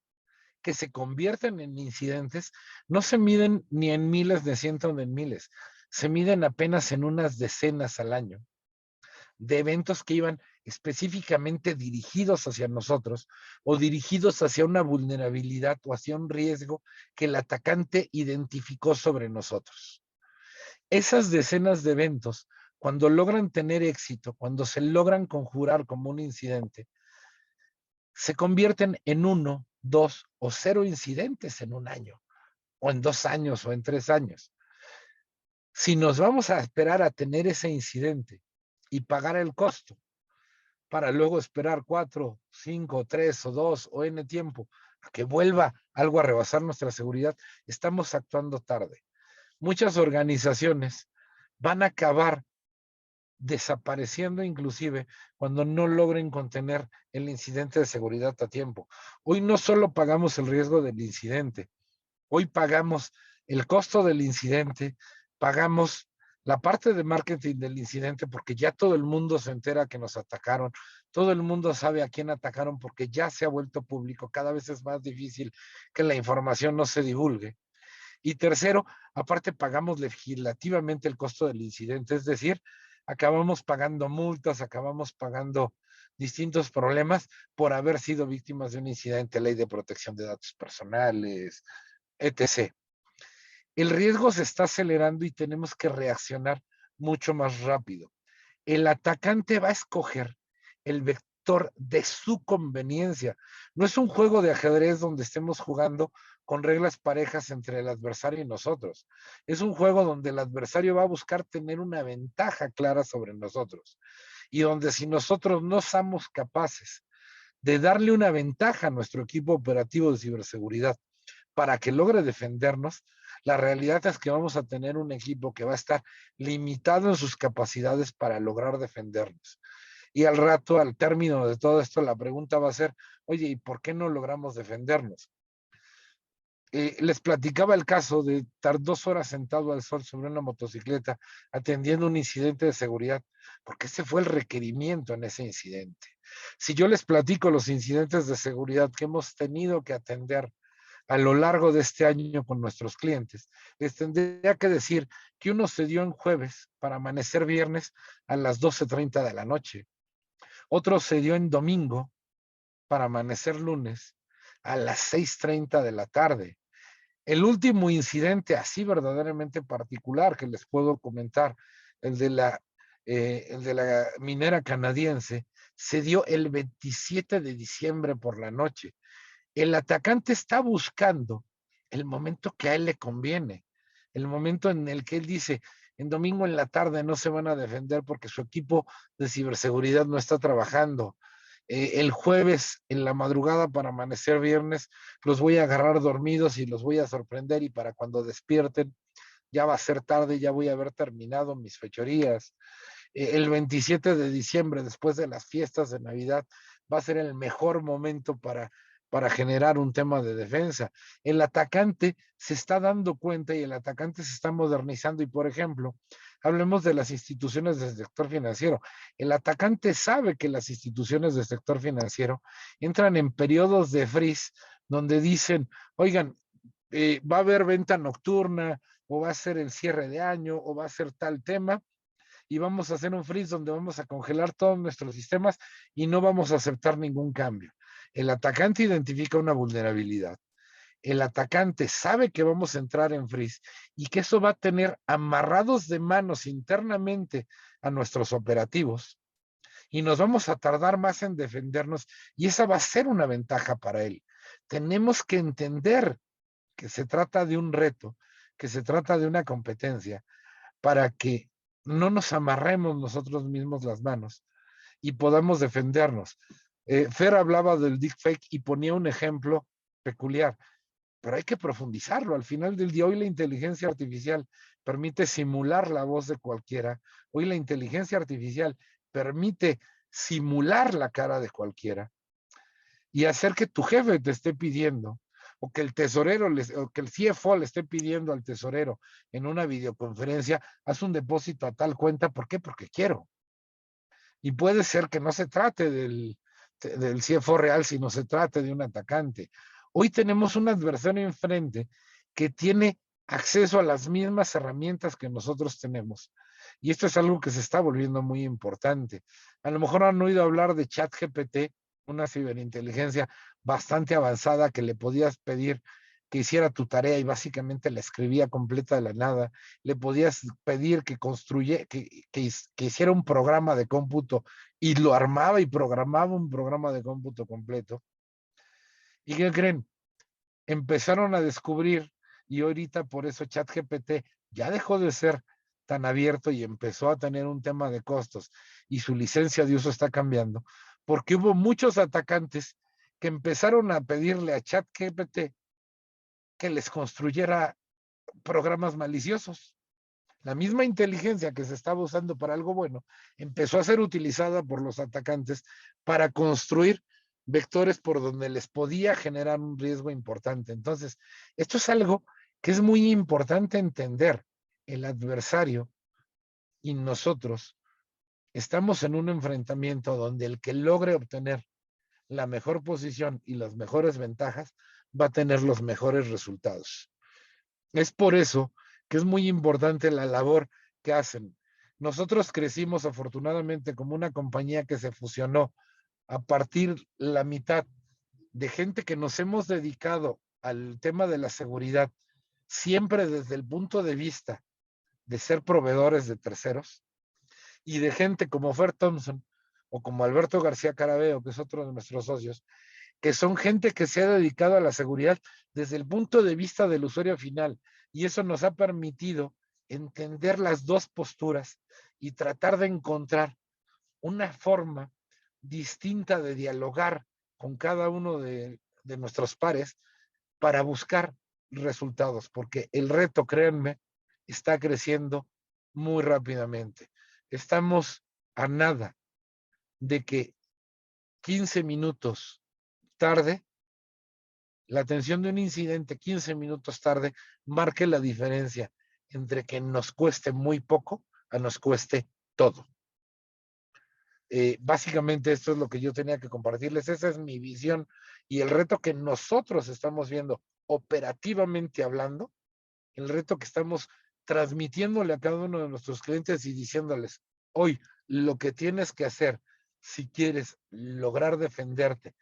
que se convierten en incidentes no se miden ni en miles, ni cientos de miles, se miden apenas en unas decenas al año. de eventos que iban específicamente dirigidos hacia nosotros o dirigidos hacia una vulnerabilidad o hacia un riesgo que el atacante identificó sobre nosotros. Esas decenas de eventos, cuando logran tener éxito, cuando se logran conjurar como un incidente, se convierten en 1, 2 o 0 incidentes en un año, o en 2 años, o en 3 años. Si nos vamos a esperar a tener ese incidente y pagar el costo para luego esperar 4, 5, 3 o 2 o N tiempo a que vuelva algo a rebasar nuestra seguridad, estamos actuando tarde. Muchas organizaciones van a acabar desapareciendo inclusive cuando no logren contener el incidente de seguridad a tiempo. Hoy no solo pagamos el riesgo del incidente, hoy pagamos el costo del incidente, pagamos la parte de marketing del incidente porque ya todo el mundo se entera que nos atacaron, todo el mundo sabe a quién atacaron porque ya se ha vuelto público, cada vez es más difícil que la información no se divulgue. Y tercero, aparte pagamos legislativamente el costo del incidente, es decir, acabamos pagando multas, acabamos pagando distintos problemas por haber sido víctimas de un incidente, ley de protección de datos personales, etc. El riesgo se está acelerando y tenemos que reaccionar mucho más rápido. El atacante va a escoger el vector de su conveniencia. No es un juego de ajedrez donde estemos jugando con reglas parejas entre el adversario y nosotros. Es un juego donde el adversario va a buscar tener una ventaja clara sobre nosotros y donde si nosotros no somos capaces de darle una ventaja a nuestro equipo operativo de ciberseguridad para que logre defendernos, la realidad es que vamos a tener un equipo que va a estar limitado en sus capacidades para lograr defendernos. Y al rato, al término de todo esto, la pregunta va a ser, oye, ¿y por qué no logramos defendernos? Les platicaba el caso de estar 2 horas sentado al sol sobre una motocicleta atendiendo un incidente de seguridad, porque ese fue el requerimiento en ese incidente. Si yo les platico los incidentes de seguridad que hemos tenido que atender a lo largo de este año con nuestros clientes, les tendría que decir que uno se dio en jueves para amanecer viernes a las 12:30 de la noche. Otro se dio en domingo para amanecer lunes a las 6:30 de la tarde. El último incidente así verdaderamente particular que les puedo comentar, el de la minera canadiense, se dio el 27 de diciembre por la noche. El atacante está buscando el momento que a él le conviene, el momento en el que él dice, en domingo en la tarde no se van a defender porque su equipo de ciberseguridad no está trabajando. El jueves en la madrugada para amanecer viernes los voy a agarrar dormidos y los voy a sorprender y para cuando despierten ya va a ser tarde, ya voy a haber terminado mis fechorías. El 27 de diciembre, después de las fiestas de Navidad, va a ser el mejor momento para generar un tema de defensa. El atacante se está dando cuenta y el atacante se está modernizando y, por ejemplo, hablemos de las instituciones del sector financiero. El atacante sabe que las instituciones del sector financiero entran en periodos de freeze donde dicen, oigan, va a haber venta nocturna o va a ser el cierre de año o va a ser tal tema y vamos a hacer un freeze donde vamos a congelar todos nuestros sistemas y no vamos a aceptar ningún cambio. El atacante identifica una vulnerabilidad. El atacante sabe que vamos a entrar en freeze y que eso va a tener amarrados de manos internamente a nuestros operativos y nos vamos a tardar más en defendernos y esa va a ser una ventaja para él. Tenemos que entender que se trata de un reto, que se trata de una competencia para que no nos amarremos nosotros mismos las manos y podamos defendernos. Fer hablaba del deepfake y ponía un ejemplo peculiar, pero hay que profundizarlo. Al final del día, hoy la inteligencia artificial permite simular la voz de cualquiera. Hoy la inteligencia artificial permite simular la cara de cualquiera y hacer que tu jefe te esté pidiendo o que el tesorero, o que el CFO le esté pidiendo al tesorero en una videoconferencia, haz un depósito a tal cuenta. ¿Por qué? Porque quiero. Y puede ser que no se trate del CFO real, sino se trate de un atacante. Hoy tenemos un adversario enfrente que tiene acceso a las mismas herramientas que nosotros tenemos Y esto es algo que se está volviendo muy importante. A lo mejor han oído hablar de ChatGPT, una ciberinteligencia bastante avanzada que le podías pedir que hiciera tu tarea y básicamente la escribía completa de la nada. Le podías pedir que que hiciera un programa de cómputo y lo armaba y programaba un programa de cómputo completo. ¿Y qué creen? Empezaron a descubrir, y ahorita por eso ChatGPT ya dejó de ser tan abierto y empezó a tener un tema de costos y su licencia de uso está cambiando, porque hubo muchos atacantes que empezaron a pedirle a ChatGPT que les construyera programas maliciosos. La misma inteligencia que se estaba usando para algo bueno empezó a ser utilizada por los atacantes para construir vectores por donde les podía generar un riesgo importante. Entonces, esto es algo que es muy importante entender. El adversario y nosotros estamos en un enfrentamiento donde el que logre obtener la mejor posición y las mejores ventajas va a tener los mejores resultados. Es por eso que es muy importante la labor que hacen. Nosotros crecimos afortunadamente como una compañía que se fusionó a partir la mitad de gente que nos hemos dedicado al tema de la seguridad, siempre desde el punto de vista de ser proveedores de terceros, y de gente como Fer Thompson o como Alberto García Carabeo, que es otro de nuestros socios, que son gente que se ha dedicado a la seguridad desde el punto de vista del usuario final. Y eso nos ha permitido entender las dos posturas y tratar de encontrar una forma distinta de dialogar con cada uno de nuestros pares para buscar resultados, porque el reto, créanme, está creciendo muy rápidamente. Estamos a nada de que 15 minutos tarde, la atención de un incidente 15 minutos tarde marque la diferencia entre que nos cueste muy poco a nos cueste todo. Básicamente esto es lo que yo tenía que compartirles, esa es mi visión y el reto que nosotros estamos viendo operativamente hablando, el reto que estamos transmitiéndole a cada uno de nuestros clientes y diciéndoles, hoy lo que tienes que hacer si quieres lograr defenderte,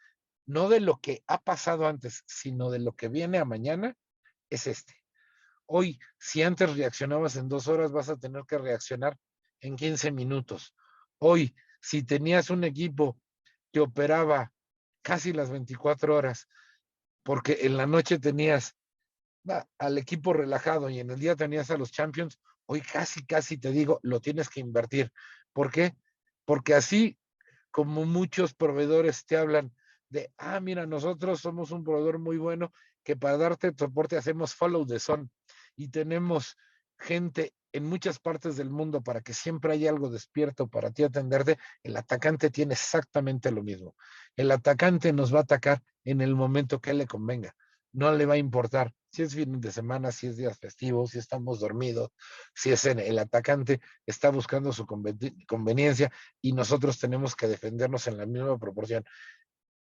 no de lo que ha pasado antes, sino de lo que viene a mañana, es este. Hoy, si antes reaccionabas en 2 horas, vas a tener que reaccionar en 15 minutos. Hoy, si tenías un equipo que operaba casi las 24 horas, porque en la noche tenías al equipo relajado y en el día tenías a los champions, hoy casi te digo, lo tienes que invertir. ¿Por qué? Porque así como muchos proveedores te hablan de, mira, nosotros somos un proveedor muy bueno que para darte soporte hacemos follow the sun y tenemos gente en muchas partes del mundo para que siempre haya algo despierto para ti atenderte, el atacante tiene exactamente lo mismo. El atacante nos va a atacar en el momento que le convenga. No le va a importar si es fin de semana, si es días festivos, si estamos dormidos, si es el atacante está buscando su conveniencia y nosotros tenemos que defendernos en la misma proporción.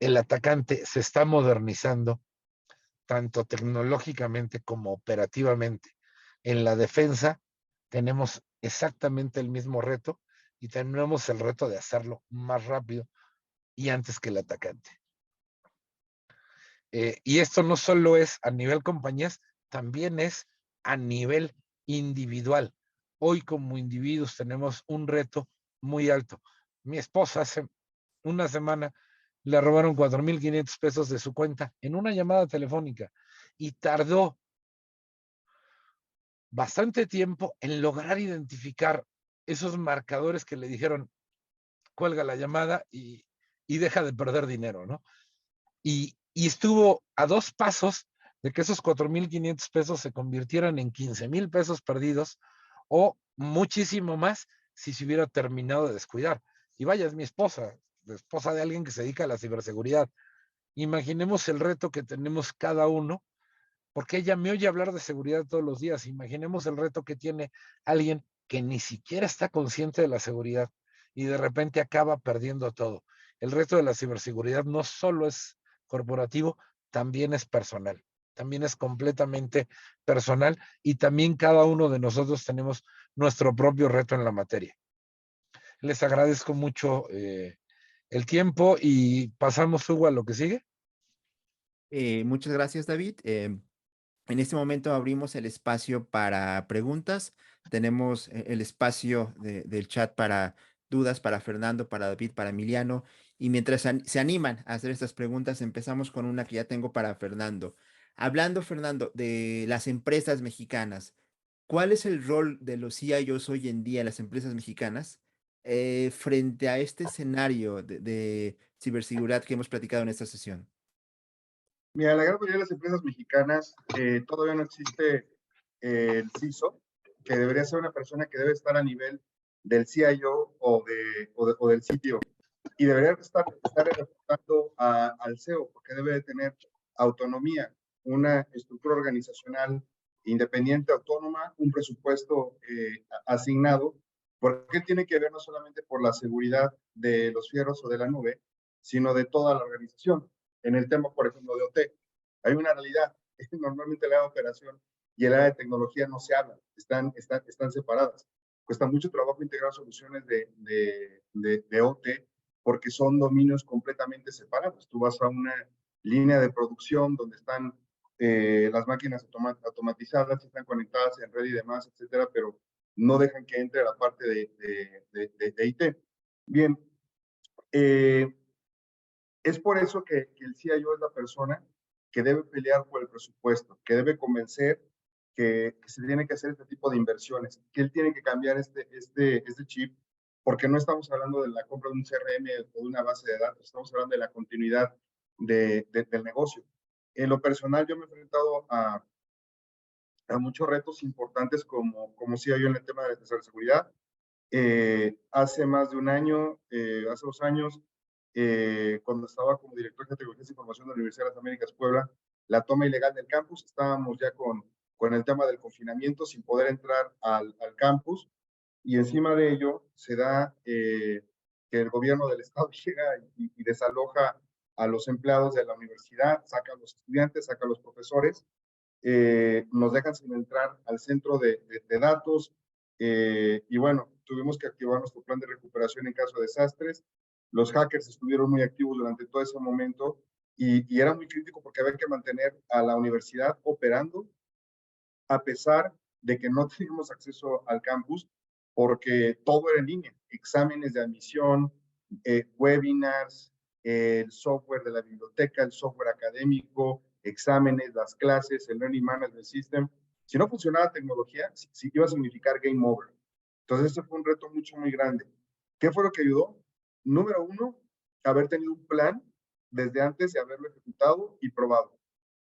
El atacante se está modernizando tanto tecnológicamente como operativamente. En la defensa tenemos exactamente el mismo reto y tenemos el reto de hacerlo más rápido y antes que el atacante. Y esto no solo es a nivel compañías, también es a nivel individual. Hoy como individuos tenemos un reto muy alto. Mi esposa hace una semana le robaron 4,500 pesos de su cuenta en una llamada telefónica y tardó bastante tiempo en lograr identificar esos marcadores que le dijeron, cuelga la llamada y deja de perder dinero, ¿no? Y estuvo a 2 pasos de que esos 4,500 pesos se convirtieran en 15,000 pesos perdidos o muchísimo más si se hubiera terminado de descuidar. Y vaya, es mi esposa, la esposa de alguien que se dedica a la ciberseguridad. Imaginemos el reto que tenemos cada uno, porque ella me oye hablar de seguridad todos los días. Imaginemos el reto que tiene alguien que ni siquiera está consciente de la seguridad y de repente acaba perdiendo todo. El reto de la ciberseguridad no solo es corporativo, también es personal. también es completamente personal y también cada uno de nosotros tenemos nuestro propio reto en la materia. Les agradezco mucho el tiempo y pasamos, Hugo, a lo que sigue. Muchas gracias, David. En este momento abrimos el espacio para preguntas. Tenemos el espacio del chat para dudas, para Fernando, para David, para Emiliano. Y mientras se animan a hacer estas preguntas, empezamos con una que ya tengo para Fernando. Hablando, Fernando, de las empresas mexicanas, ¿cuál es el rol de los CIOs hoy en día en las empresas mexicanas frente a este escenario de ciberseguridad que hemos platicado en esta sesión? Mira, la gran mayoría de las empresas mexicanas todavía no existe el CISO, que debería ser una persona que debe estar a nivel del CIO o del CTO. Y debería estar reportando al CEO, porque debe de tener autonomía, una estructura organizacional independiente, autónoma, un presupuesto asignado, porque tiene que ver no solamente por la seguridad de los fierros o de la nube, sino de toda la organización. En el tema, por ejemplo, de OT, hay una realidad. Normalmente el área de operación y el área de tecnología no se hablan, están separadas. Cuesta mucho trabajo integrar soluciones de OT porque son dominios completamente separados. Tú vas a una línea de producción donde están las máquinas automatizadas, están conectadas en red y demás, etcétera, pero no dejan que entre la parte de IT. Bien, es por eso que el CIO es la persona que debe pelear por el presupuesto, que debe convencer que se tiene que hacer este tipo de inversiones, que él tiene que cambiar este chip, porque no estamos hablando de la compra de un CRM o de una base de datos, estamos hablando de la continuidad del negocio. En lo personal, yo me he enfrentado a muchos retos importantes como CIO en el tema de ciberseguridad. Hace más de un año, hace 2 años, cuando estaba como director de tecnologías de información de la Universidad de las Américas Puebla, la toma ilegal del campus, estábamos ya con el tema del confinamiento sin poder entrar al campus, y encima de ello se da que el gobierno del estado llega y desaloja a los empleados de la universidad, saca a los estudiantes, saca a los profesores, nos dejan sin entrar al centro de datos, y bueno, tuvimos que activar nuestro plan de recuperación en caso de desastres. Los hackers estuvieron muy activos durante todo ese momento y era muy crítico porque había que mantener a la universidad operando a pesar de que no teníamos acceso al campus porque todo era en línea, exámenes de admisión, webinars, el software de la biblioteca, el software académico, exámenes, las clases, el Learning Management System. Si no funcionaba la tecnología, sí iba a significar game over. Entonces, ese fue un reto muy grande. ¿Qué fue lo que ayudó? Número uno, haber tenido un plan desde antes de haberlo ejecutado y probado.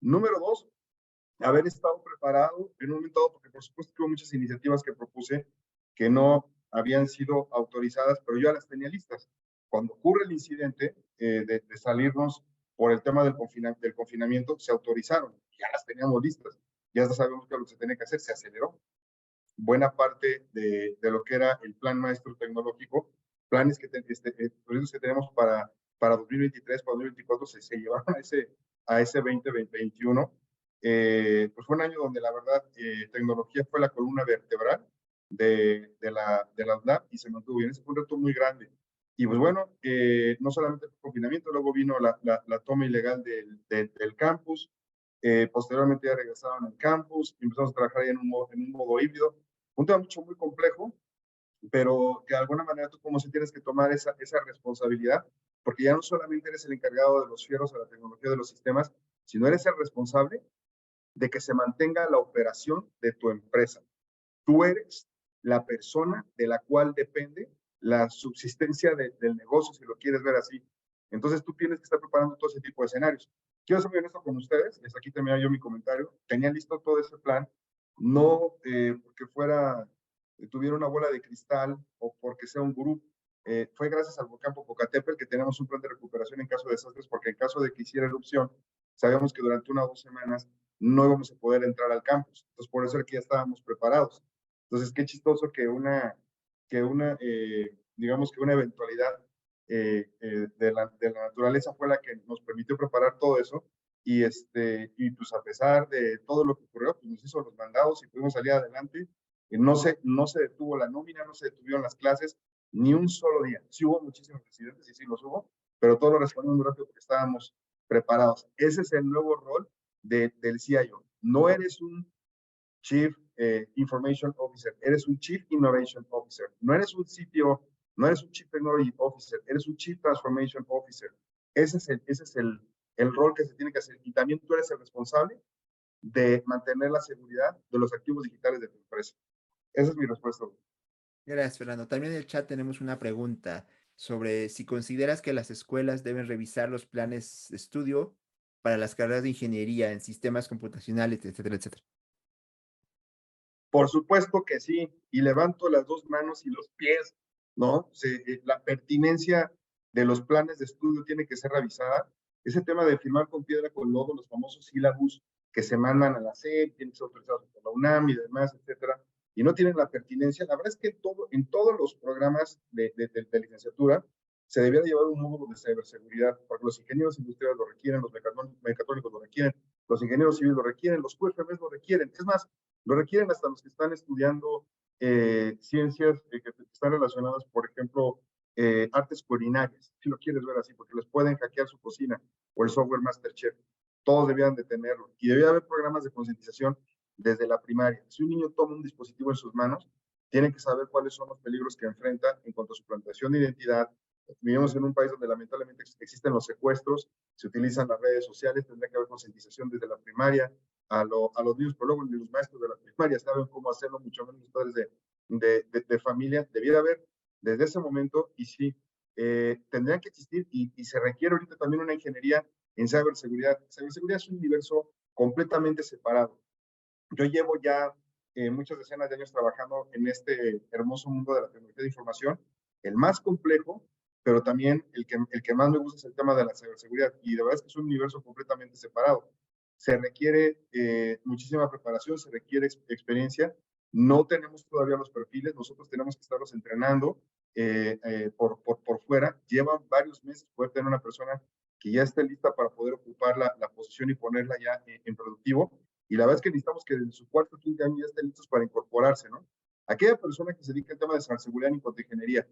Número dos, haber estado preparado en un momento dado, porque por supuesto que hubo muchas iniciativas que propuse que no habían sido autorizadas, pero yo ya las tenía listas. Cuando ocurre el incidente de salirnos por el tema del confinamiento, se autorizaron, ya las teníamos listas, ya sabemos que lo que se tenía que hacer, se aceleró. Buena parte de lo que era el plan maestro tecnológico, planes proyectos que tenemos para 2023, para 2024, se llevaron a ese 2021. Pues fue un año donde la verdad tecnología fue la columna vertebral de la UNAP y se mantuvo bien. Ese fue un reto muy grande. Y pues bueno, no solamente el confinamiento, luego vino la toma ilegal del campus, posteriormente ya regresaron al campus, empezamos a trabajar en un modo híbrido. Un tema muy complejo, pero que de alguna manera tú como si tienes que tomar esa responsabilidad, porque ya no solamente eres el encargado de los fierros, de la tecnología, de los sistemas, sino eres el responsable de que se mantenga la operación de tu empresa. Tú eres la persona de la cual depende la subsistencia del negocio, si lo quieres ver así. Entonces tú tienes que estar preparando todo ese tipo de escenarios. Quiero ser muy honesto con ustedes, hasta aquí termina yo mi comentario. Tenía listo todo ese plan, no porque tuviera una bola de cristal o porque sea un gurú. Fue gracias al volcán Popocatépetl que tenemos un plan de recuperación en caso de desastres, porque en caso de que hiciera erupción, sabíamos que durante 1 o 2 semanas no íbamos a poder entrar al campus. Entonces, por eso es que ya estábamos preparados. Entonces, qué chistoso que digamos que una eventualidad de la naturaleza fue la que nos permitió preparar todo eso, y pues a pesar de todo lo que ocurrió, pues nos hizo los mandados y pudimos salir adelante. No se detuvo la nómina, no se detuvieron las clases ni un solo día. Sí hubo muchísimos accidentes y sí los hubo, pero todo lo respondimos muy rápido porque estábamos preparados. Ese es el nuevo rol del CIO. No eres un Chief Information Officer, eres un Chief Innovation Officer. No eres un CTO, no eres un Chief Technology Officer, eres un Chief Transformation Officer. Ese es el rol que se tiene que hacer. Y también tú eres el responsable de mantener la seguridad de los activos digitales de tu empresa. Esa es mi respuesta. Gracias, Fernando. También en el chat tenemos una pregunta sobre si consideras que las escuelas deben revisar los planes de estudio para las carreras de ingeniería en sistemas computacionales, etcétera, etcétera. Por supuesto que sí, y levanto las dos manos y los pies, ¿no? La pertinencia de los planes de estudio tiene que ser revisada. Ese tema de firmar con piedra con lodo, los famosos sílabus que se mandan a la SEP, tienen que ser autorizados por la UNAM y demás, etcétera, y no tienen la pertinencia. La verdad es que en todos los programas de licenciatura se debiera llevar un módulo de ciberseguridad, porque los ingenieros industriales lo requieren, los mecatrónicos lo requieren, los ingenieros civiles lo requieren, los QFMs lo requieren. Es más, lo requieren hasta los que están estudiando ciencias que están relacionadas, por ejemplo, artes culinarias, si lo quieres ver así, porque les pueden hackear su cocina o el software MasterChef. Todos debían de tenerlo. Y debía haber programas de concientización desde la primaria. Si un niño toma un dispositivo en sus manos, tiene que saber cuáles son los peligros que enfrenta en cuanto a su plantación de identidad. Vivimos en un país donde lamentablemente existen los secuestros, se utilizan las redes sociales, tendría que haber concientización desde la primaria a los niños, pero luego los maestros de la primaria saben cómo hacerlo, mucho menos los padres de familia. Debiera haber desde ese momento, y sí, tendrían que existir, y se requiere ahorita también una ingeniería en ciberseguridad. Ciberseguridad es un universo completamente separado. Yo llevo ya muchas decenas de años trabajando en este hermoso mundo de la tecnología de información, el más complejo, pero también el que más me gusta es el tema de la ciberseguridad, y de verdad es que es un universo completamente separado. Se requiere muchísima preparación, se requiere experiencia. No tenemos todavía los perfiles, nosotros tenemos que estarlos entrenando por fuera. Llevan varios meses poder tener una persona que ya esté lista para poder ocupar la posición y ponerla ya en productivo. Y la verdad es que necesitamos que en su cuarto o quinto año ya estén listos para incorporarse, ¿no? Aquella persona que se dedica al tema de ciberseguridad y ingeniería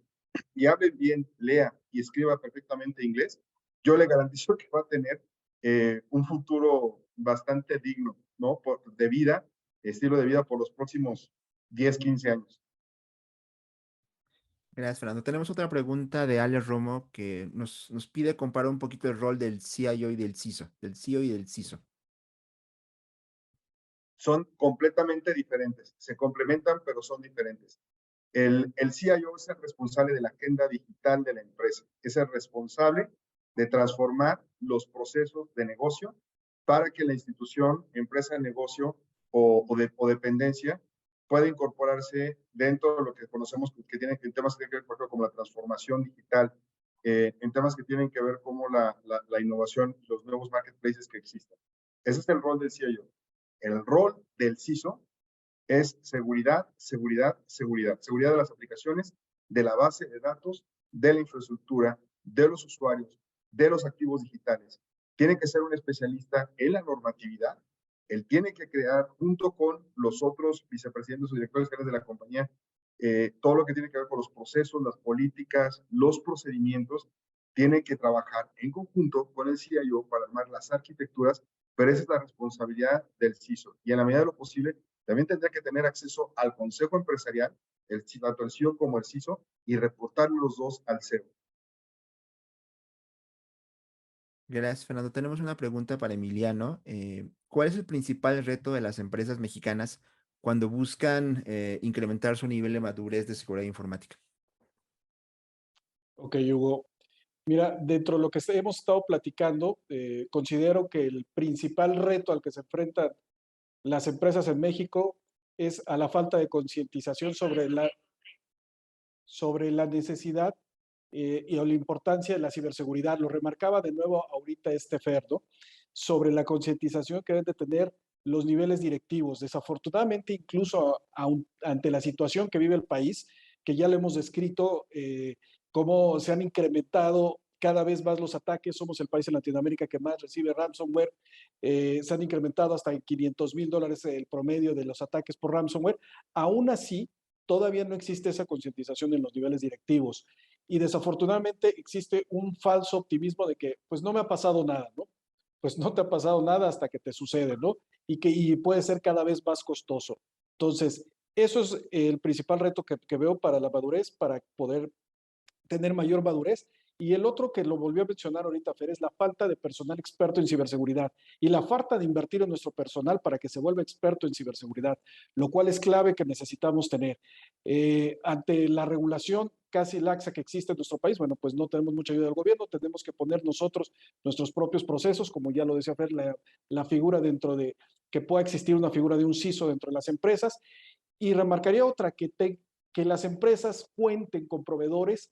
y hable bien, lea y escriba perfectamente inglés, yo le garantizo que va a tener un futuro bastante digno, ¿no? De vida, estilo de vida por los próximos 10, 15 años. Gracias, Fernando. Tenemos otra pregunta de Ale Romo que nos pide comparar un poquito el rol del CIO y del CISO, del CEO y del CISO. Son completamente diferentes, se complementan, pero son diferentes. El CIO es el responsable de la agenda digital de la empresa, es el responsable de transformar los procesos de negocio para que la institución, empresa de negocio o dependencia pueda incorporarse dentro de lo que conocemos que tienen en temas que tienen que ver, por ejemplo, como la transformación digital, en temas que tienen que ver como la innovación y los nuevos marketplaces que existen. Ese es el rol del CIO. El rol del CISO es seguridad, seguridad, seguridad. Seguridad de las aplicaciones, de la base de datos, de la infraestructura, de los usuarios, de los activos digitales. Tiene que ser un especialista en la normatividad. Él tiene que crear, junto con los otros vicepresidentes o directores generales de la compañía, todo lo que tiene que ver con los procesos, las políticas, los procedimientos. Tiene que trabajar en conjunto con el CIO para armar las arquitecturas, pero esa es la responsabilidad del CISO. Y en la medida de lo posible, también tendría que tener acceso al consejo empresarial, tanto el CEO como el CISO, y reportar los dos al CEO. Gracias, Fernando. Tenemos una pregunta para Emiliano. ¿Cuál es el principal reto de las empresas mexicanas cuando buscan incrementar su nivel de madurez de seguridad informática? Ok, Hugo. Mira, dentro de lo que hemos estado platicando, considero que el principal reto al que se enfrentan las empresas en México es a la falta de concientización sobre la necesidad y la importancia de la ciberseguridad. Lo remarcaba de nuevo ahorita Ferdo, sobre la concientización que deben de tener los niveles directivos. Desafortunadamente, incluso ante la situación que vive el país, que ya lo hemos descrito, cómo se han incrementado cada vez más los ataques, somos el país en Latinoamérica que más recibe ransomware, se han incrementado hasta en $500,000 el promedio de los ataques por ransomware. Aún así, todavía no existe esa concientización en los niveles directivos y desafortunadamente existe un falso optimismo de que pues no me ha pasado nada, ¿no? Pues no te ha pasado nada hasta que te sucede, ¿no? Y puede ser cada vez más costoso. Entonces, eso es el principal reto que veo para la madurez, para poder tener mayor madurez. Y el otro que lo volvió a mencionar ahorita, Fer, es la falta de personal experto en ciberseguridad y la falta de invertir en nuestro personal para que se vuelva experto en ciberseguridad, lo cual es clave que necesitamos tener. Ante la regulación casi laxa que existe en nuestro país, bueno, pues no tenemos mucha ayuda del gobierno, tenemos que poner nosotros nuestros propios procesos, como ya lo decía Fer, la figura dentro de, que pueda existir una figura de un CISO dentro de las empresas. Y remarcaría otra, que las empresas cuenten con proveedores,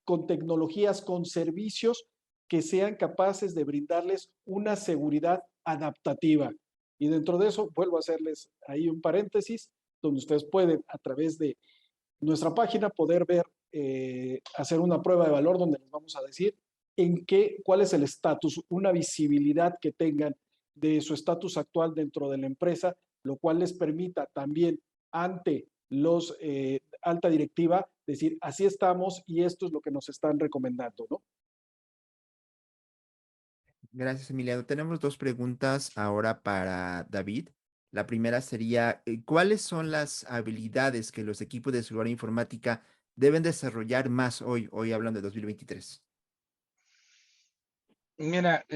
con tecnologías, con servicios que sean capaces de brindarles una seguridad adaptativa. Y dentro de eso, vuelvo a hacerles ahí un paréntesis, donde ustedes pueden, a través de nuestra página, poder ver, hacer una prueba de valor donde les vamos a decir cuál es el estatus, una visibilidad que tengan de su estatus actual dentro de la empresa, lo cual les permita también ante los alta directiva decir, así estamos y esto es lo que nos están recomendando, ¿no? Gracias, Emiliano. Tenemos dos preguntas ahora para David. La primera sería, ¿cuáles son las habilidades que los equipos de seguridad informática deben desarrollar más hoy hablando de 2023? Mira,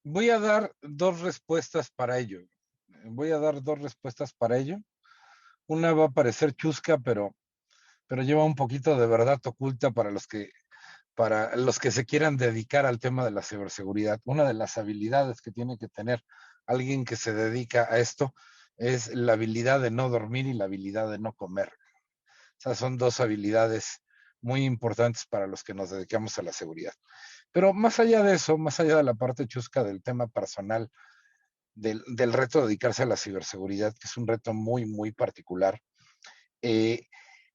voy a dar dos respuestas para ello. Una va a parecer chusca, pero lleva un poquito de verdad oculta para los que se quieran dedicar al tema de la ciberseguridad. Una de las habilidades que tiene que tener alguien que se dedica a esto es la habilidad de no dormir y la habilidad de no comer. O sea, son dos habilidades muy importantes para los que nos dedicamos a la seguridad. Pero más allá de eso, más allá de la parte chusca del tema personal, del reto de dedicarse a la ciberseguridad, que es un reto muy, muy particular,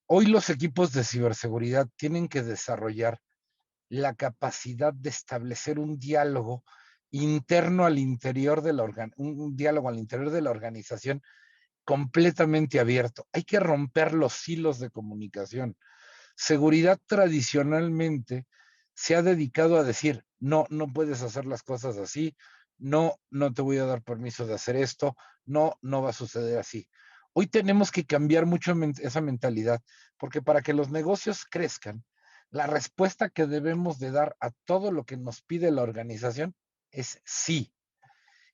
hoy los equipos de ciberseguridad tienen que desarrollar la capacidad de establecer un diálogo interno al interior de un diálogo al interior de la organización completamente abierto. Hay que romper los hilos de comunicación. Seguridad tradicionalmente se ha dedicado a decir, no, no puedes hacer las cosas así, no, no te voy a dar permiso de hacer esto, no, no va a suceder así. Hoy tenemos que cambiar mucho esa mentalidad, porque para que los negocios crezcan, la respuesta que debemos de dar a todo lo que nos pide la organización es sí.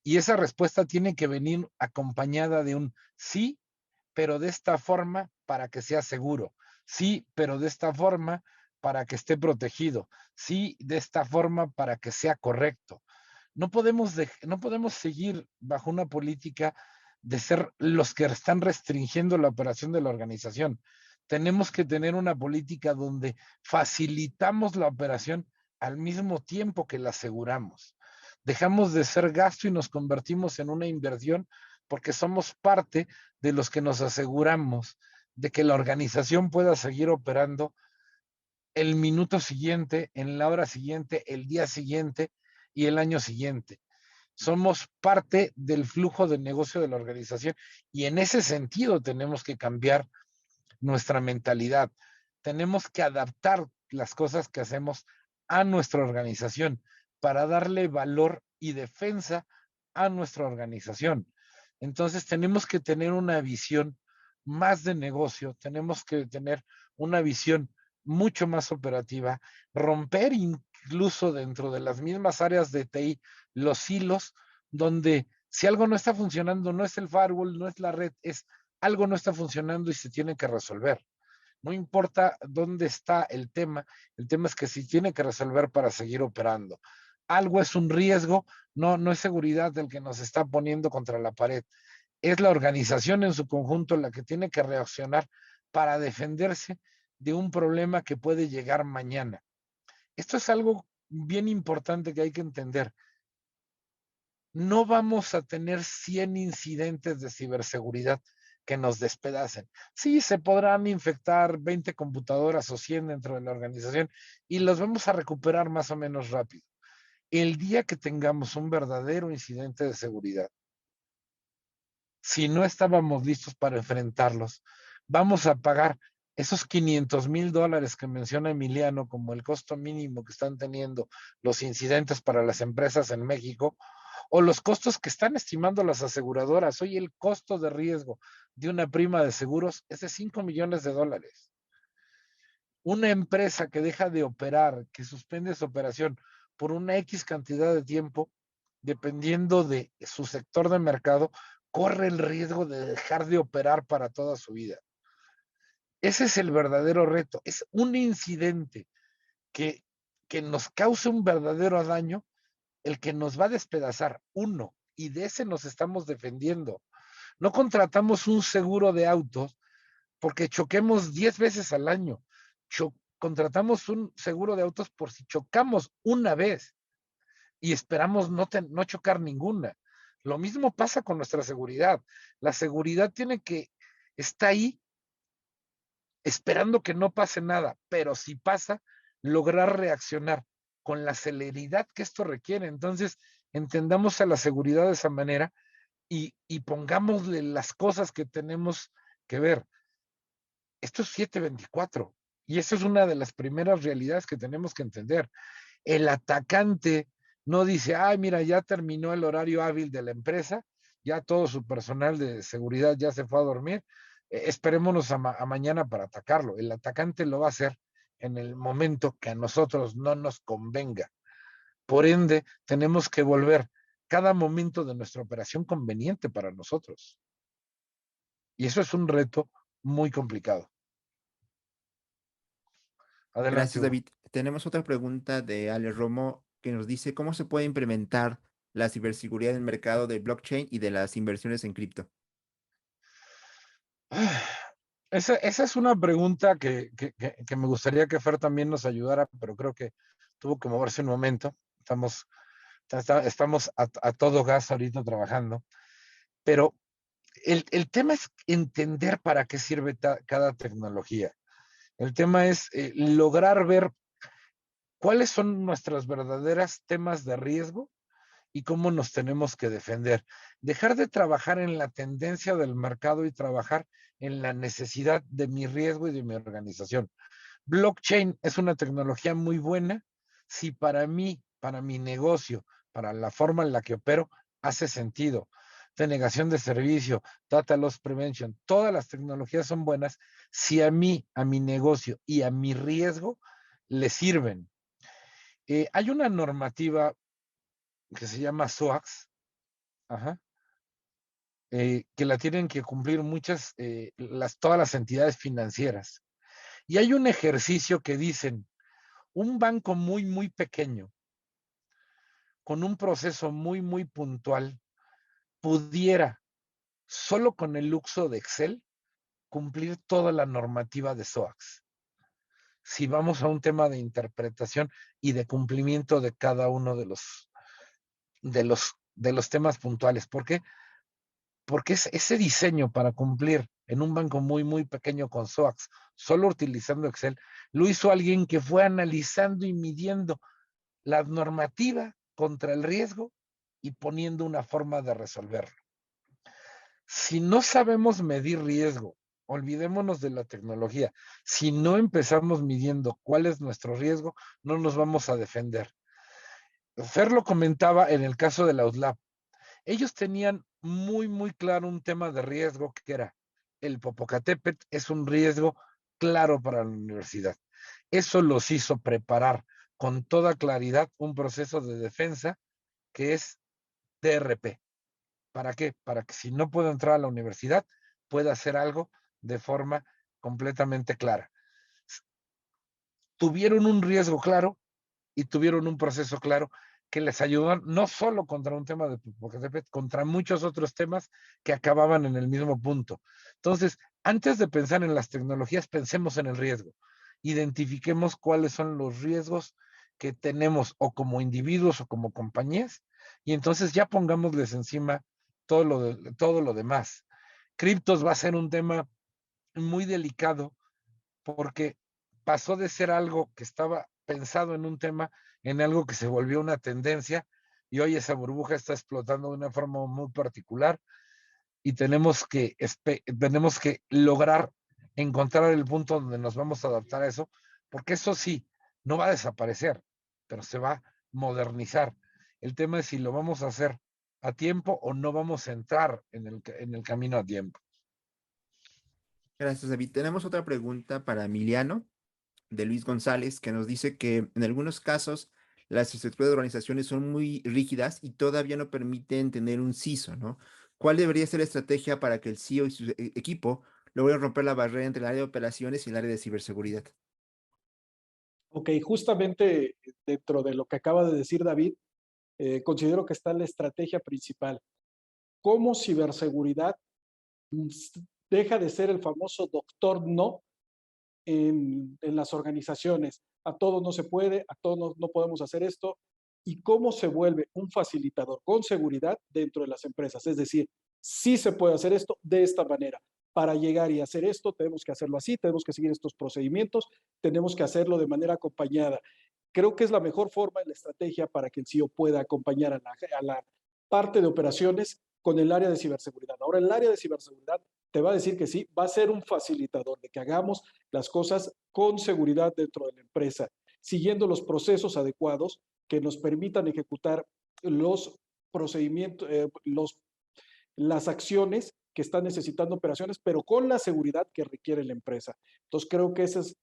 Y esa respuesta tiene que venir acompañada de un sí, pero de esta forma para que sea seguro. Sí, pero de esta forma para que esté protegido. Sí, de esta forma para que sea correcto. No podemos seguir bajo una política de ser los que están restringiendo la operación de la organización. Tenemos que tener una política donde facilitamos la operación al mismo tiempo que la aseguramos. Dejamos de ser gasto y nos convertimos en una inversión porque somos parte de los que nos aseguramos de que la organización pueda seguir operando el minuto siguiente, en la hora siguiente, el día siguiente y el año siguiente. Somos parte del flujo de negocio de la organización y en ese sentido tenemos que cambiar nuestra mentalidad. Tenemos que adaptar las cosas que hacemos a nuestra organización para darle valor y defensa a nuestra organización. Entonces tenemos que tener una visión más de negocio, tenemos que tener una visión mucho más operativa, romper incluso dentro de las mismas áreas de TI los hilos donde si algo no está funcionando, no es el firewall, no es la red, es algo no está funcionando y se tiene que resolver. No importa dónde está el tema es que se tiene que resolver para seguir operando. Algo es un riesgo, no es seguridad del que nos está poniendo contra la pared. Es la organización en su conjunto la que tiene que reaccionar para defenderse de un problema que puede llegar mañana. Esto es algo bien importante que hay que entender. No vamos a tener 100 incidentes de ciberseguridad que nos despedacen. Sí, se podrán infectar 20 computadoras o 100 dentro de la organización y los vamos a recuperar más o menos rápido. El día que tengamos un verdadero incidente de seguridad, si no estábamos listos para enfrentarlos, vamos a pagar esos $500,000 que menciona Emiliano como el costo mínimo que están teniendo los incidentes para las empresas en México, o los costos que están estimando las aseguradoras. Hoy el costo de riesgo de una prima de seguros es de $5 millones. Una empresa que deja de operar, que suspende su operación por una X cantidad de tiempo, dependiendo de su sector de mercado, corre el riesgo de dejar de operar para toda su vida. Ese es el verdadero reto. Es un incidente que, que nos cause un verdadero daño, el que nos va a despedazar, uno, y de ese nos estamos defendiendo. No contratamos un seguro de autos porque choquemos 10 veces al año. Contratamos un seguro de autos por si chocamos una vez y esperamos no chocar ninguna. Lo mismo pasa con nuestra seguridad. La seguridad está ahí esperando que no pase nada, pero si pasa, lograr reaccionar con la celeridad que esto requiere. Entonces, entendamos a la seguridad de esa manera y pongámosle las cosas que tenemos que ver. Esto es 7/24 y esa es una de las primeras realidades que tenemos que entender. El atacante no dice, ay, mira, ya terminó el horario hábil de la empresa, ya todo su personal de seguridad ya se fue a dormir, esperémonos a mañana para atacarlo. El atacante lo va a hacer en el momento que a nosotros no nos convenga. Por ende, tenemos que volver cada momento de nuestra operación conveniente para nosotros. Y eso es un reto muy complicado. Adelante, Gracias, Hugo. David. Tenemos otra pregunta de Ale Romo que nos dice cómo se puede implementar la ciberseguridad en el mercado del blockchain y de las inversiones en cripto. Esa es una pregunta que me gustaría que Fer también nos ayudara, pero creo que tuvo que moverse un momento. Estamos a todo gas ahorita trabajando, pero el tema es entender para qué sirve cada tecnología. El tema es lograr ver cuáles son nuestras verdaderas temas de riesgo y cómo nos tenemos que defender. Dejar de trabajar en la tendencia del mercado y trabajar en la necesidad de mi riesgo y de mi organización. Blockchain es una tecnología muy buena si para mí, para mi negocio, para la forma en la que opero, hace sentido. Denegación de servicio, data loss prevention, todas las tecnologías son buenas si a mí, a mi negocio y a mi riesgo le sirven. Hay una normativa que se llama SOAX, ajá, que la tienen que cumplir todas las entidades financieras. Y hay un ejercicio que dicen, un banco muy, muy pequeño, con un proceso muy, muy puntual, pudiera, solo con el uso de Excel, cumplir toda la normativa de SOAX. Si vamos a un tema de interpretación y de cumplimiento de cada uno de los temas puntuales. ¿Por qué? Porque ese diseño para cumplir en un banco muy, muy pequeño con SOAX, solo utilizando Excel, lo hizo alguien que fue analizando y midiendo la normativa contra el riesgo y poniendo una forma de resolverlo. Si no sabemos medir riesgo, olvidémonos de la tecnología. Si no empezamos midiendo cuál es nuestro riesgo, no nos vamos a defender. Fer lo comentaba en el caso de la USLAP. Ellos tenían muy, muy claro un tema de riesgo que era el Popocatépetl es un riesgo claro para la universidad. Eso los hizo preparar con toda claridad un proceso de defensa que es DRP. ¿Para qué? Para que si no puedo entrar a la universidad, pueda hacer algo de forma completamente clara. Tuvieron un riesgo claro y tuvieron un proceso claro que les ayudó no solo contra un tema de Popocatépetl, contra muchos otros temas que acababan en el mismo punto. Entonces, antes de pensar en las tecnologías, pensemos en el riesgo. Identifiquemos cuáles son los riesgos que tenemos o como individuos o como compañías y entonces ya pongámosles encima todo lo demás. Criptos va a ser un tema muy delicado porque pasó de ser algo que estaba pensado en un tema, en algo que se volvió una tendencia, y hoy esa burbuja está explotando de una forma muy particular y tenemos que lograr encontrar el punto donde nos vamos a adaptar a eso, porque eso sí, no va a desaparecer, pero se va a modernizar. El tema es si lo vamos a hacer a tiempo o no vamos a entrar en el camino a tiempo. Gracias, David. Tenemos otra pregunta para Emiliano, de Luis González, que nos dice que en algunos casos las estructuras de organizaciones son muy rígidas y todavía no permiten tener un CISO, ¿no? ¿Cuál debería ser la estrategia para que el CEO y su equipo logren romper la barrera entre el área de operaciones y el área de ciberseguridad? Ok, justamente dentro de lo que acaba de decir David, considero que está la estrategia principal. ¿Cómo ciberseguridad mm, deja de ser el famoso doctor no en las organizaciones? A todos no se puede, a todos no podemos hacer esto. ¿Y cómo se vuelve un facilitador con seguridad dentro de las empresas? Es decir, sí se puede hacer esto de esta manera. Para llegar y hacer esto, tenemos que hacerlo así, tenemos que seguir estos procedimientos, tenemos que hacerlo de manera acompañada. Creo que es la mejor forma y la estrategia para que el CEO pueda acompañar a la parte de operaciones con el área de ciberseguridad. Ahora, el área de ciberseguridad te va a decir que sí, va a ser un facilitador de que hagamos las cosas con seguridad dentro de la empresa, siguiendo los procesos adecuados que nos permitan ejecutar los procedimientos, las acciones que están necesitando operaciones, pero con la seguridad que requiere la empresa. Entonces, creo que esa es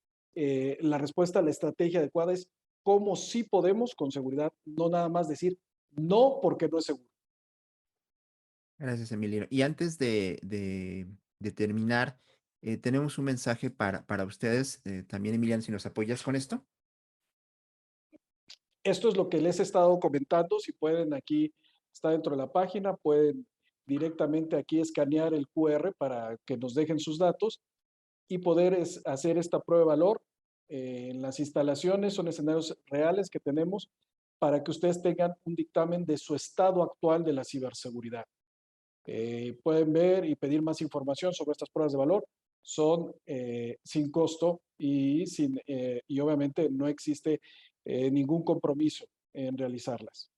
la respuesta, la estrategia adecuada es cómo sí podemos con seguridad, no nada más decir no porque no es seguro. Gracias, Emiliano. Y antes de terminar, tenemos un mensaje para ustedes. También, Emiliano, si nos apoyas con esto. Esto es lo que les he estado comentando. Si pueden, aquí está dentro de la página, pueden directamente aquí escanear el QR para que nos dejen sus datos y poder hacer esta prueba de valor. En las instalaciones son escenarios reales que tenemos para que ustedes tengan un dictamen de su estado actual de la ciberseguridad. Pueden ver y pedir más información sobre estas pruebas de valor. Son sin costo y obviamente no existe ningún compromiso en realizarlas.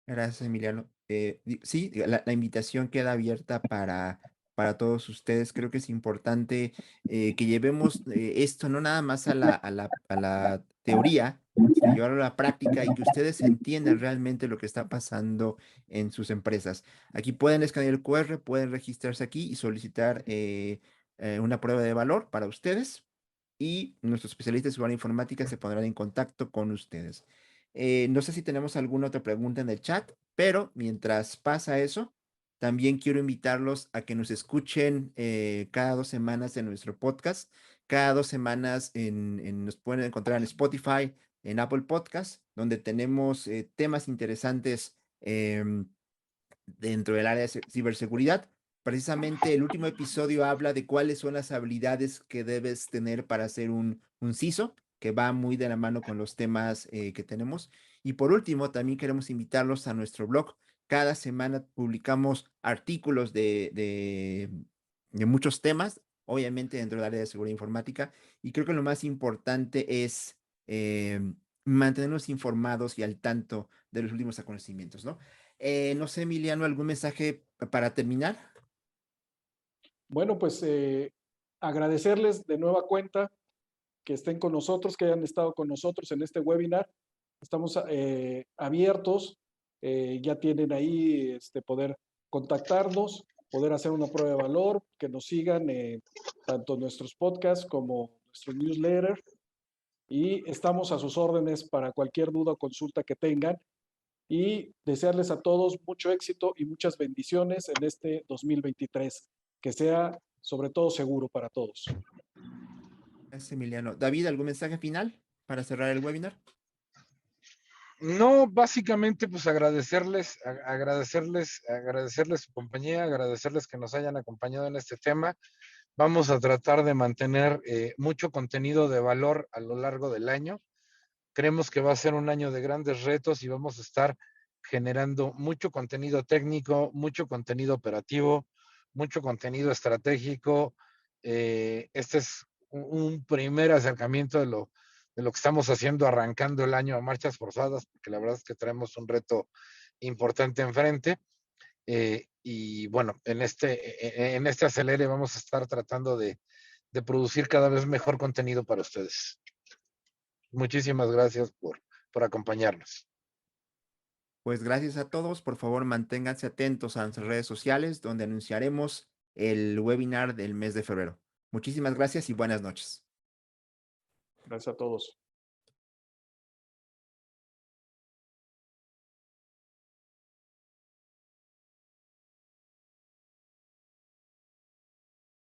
Gracias, Emiliano. Sí, la invitación queda abierta para todos ustedes. Creo que es importante que llevemos esto no nada más a la teoría, sino llevarlo a la práctica y que ustedes entiendan realmente lo que está pasando en sus empresas. Aquí pueden escanear el QR, pueden registrarse aquí y solicitar una prueba de valor para ustedes y nuestros especialistas de seguridad informática se pondrán en contacto con ustedes. No sé si tenemos alguna otra pregunta en el chat, pero mientras pasa eso, también quiero invitarlos a que nos escuchen cada 2 semanas en nuestro podcast. Cada 2 semanas nos pueden encontrar en Spotify, en Apple Podcast, donde tenemos temas interesantes dentro del área de ciberseguridad. Precisamente el último episodio habla de cuáles son las habilidades que debes tener para ser un CISO, que va muy de la mano con los temas que tenemos. Y por último, también queremos invitarlos a nuestro blog. Cada semana publicamos artículos de muchos temas, obviamente dentro del área de seguridad informática. Y creo que lo más importante es mantenernos informados y al tanto de los últimos acontecimientos, ¿no? No sé, Emiliano, ¿algún mensaje para terminar? Bueno, pues agradecerles de nueva cuenta que estén con nosotros, que hayan estado con nosotros en este webinar. Estamos abiertos, ya tienen ahí poder contactarnos, poder hacer una prueba de valor, que nos sigan tanto nuestros podcasts como nuestro newsletter y estamos a sus órdenes para cualquier duda o consulta que tengan y desearles a todos mucho éxito y muchas bendiciones en este 2023, que sea sobre todo seguro para todos. Gracias, Emiliano. David, ¿algún mensaje final para cerrar el webinar? No, básicamente pues agradecerles su compañía, agradecerles que nos hayan acompañado en este tema. Vamos a tratar de mantener mucho contenido de valor a lo largo del año. Creemos que va a ser un año de grandes retos y vamos a estar generando mucho contenido técnico, mucho contenido operativo, mucho contenido estratégico. Este es un primer acercamiento de lo que estamos haciendo arrancando el año a marchas forzadas, porque la verdad es que traemos un reto importante enfrente. Y bueno, en este acelere vamos a estar tratando de producir cada vez mejor contenido para ustedes. Muchísimas gracias por acompañarnos. Pues gracias a todos. Por favor, manténganse atentos a nuestras redes sociales donde anunciaremos el webinar del mes de febrero. Muchísimas gracias y buenas noches. Gracias a todos.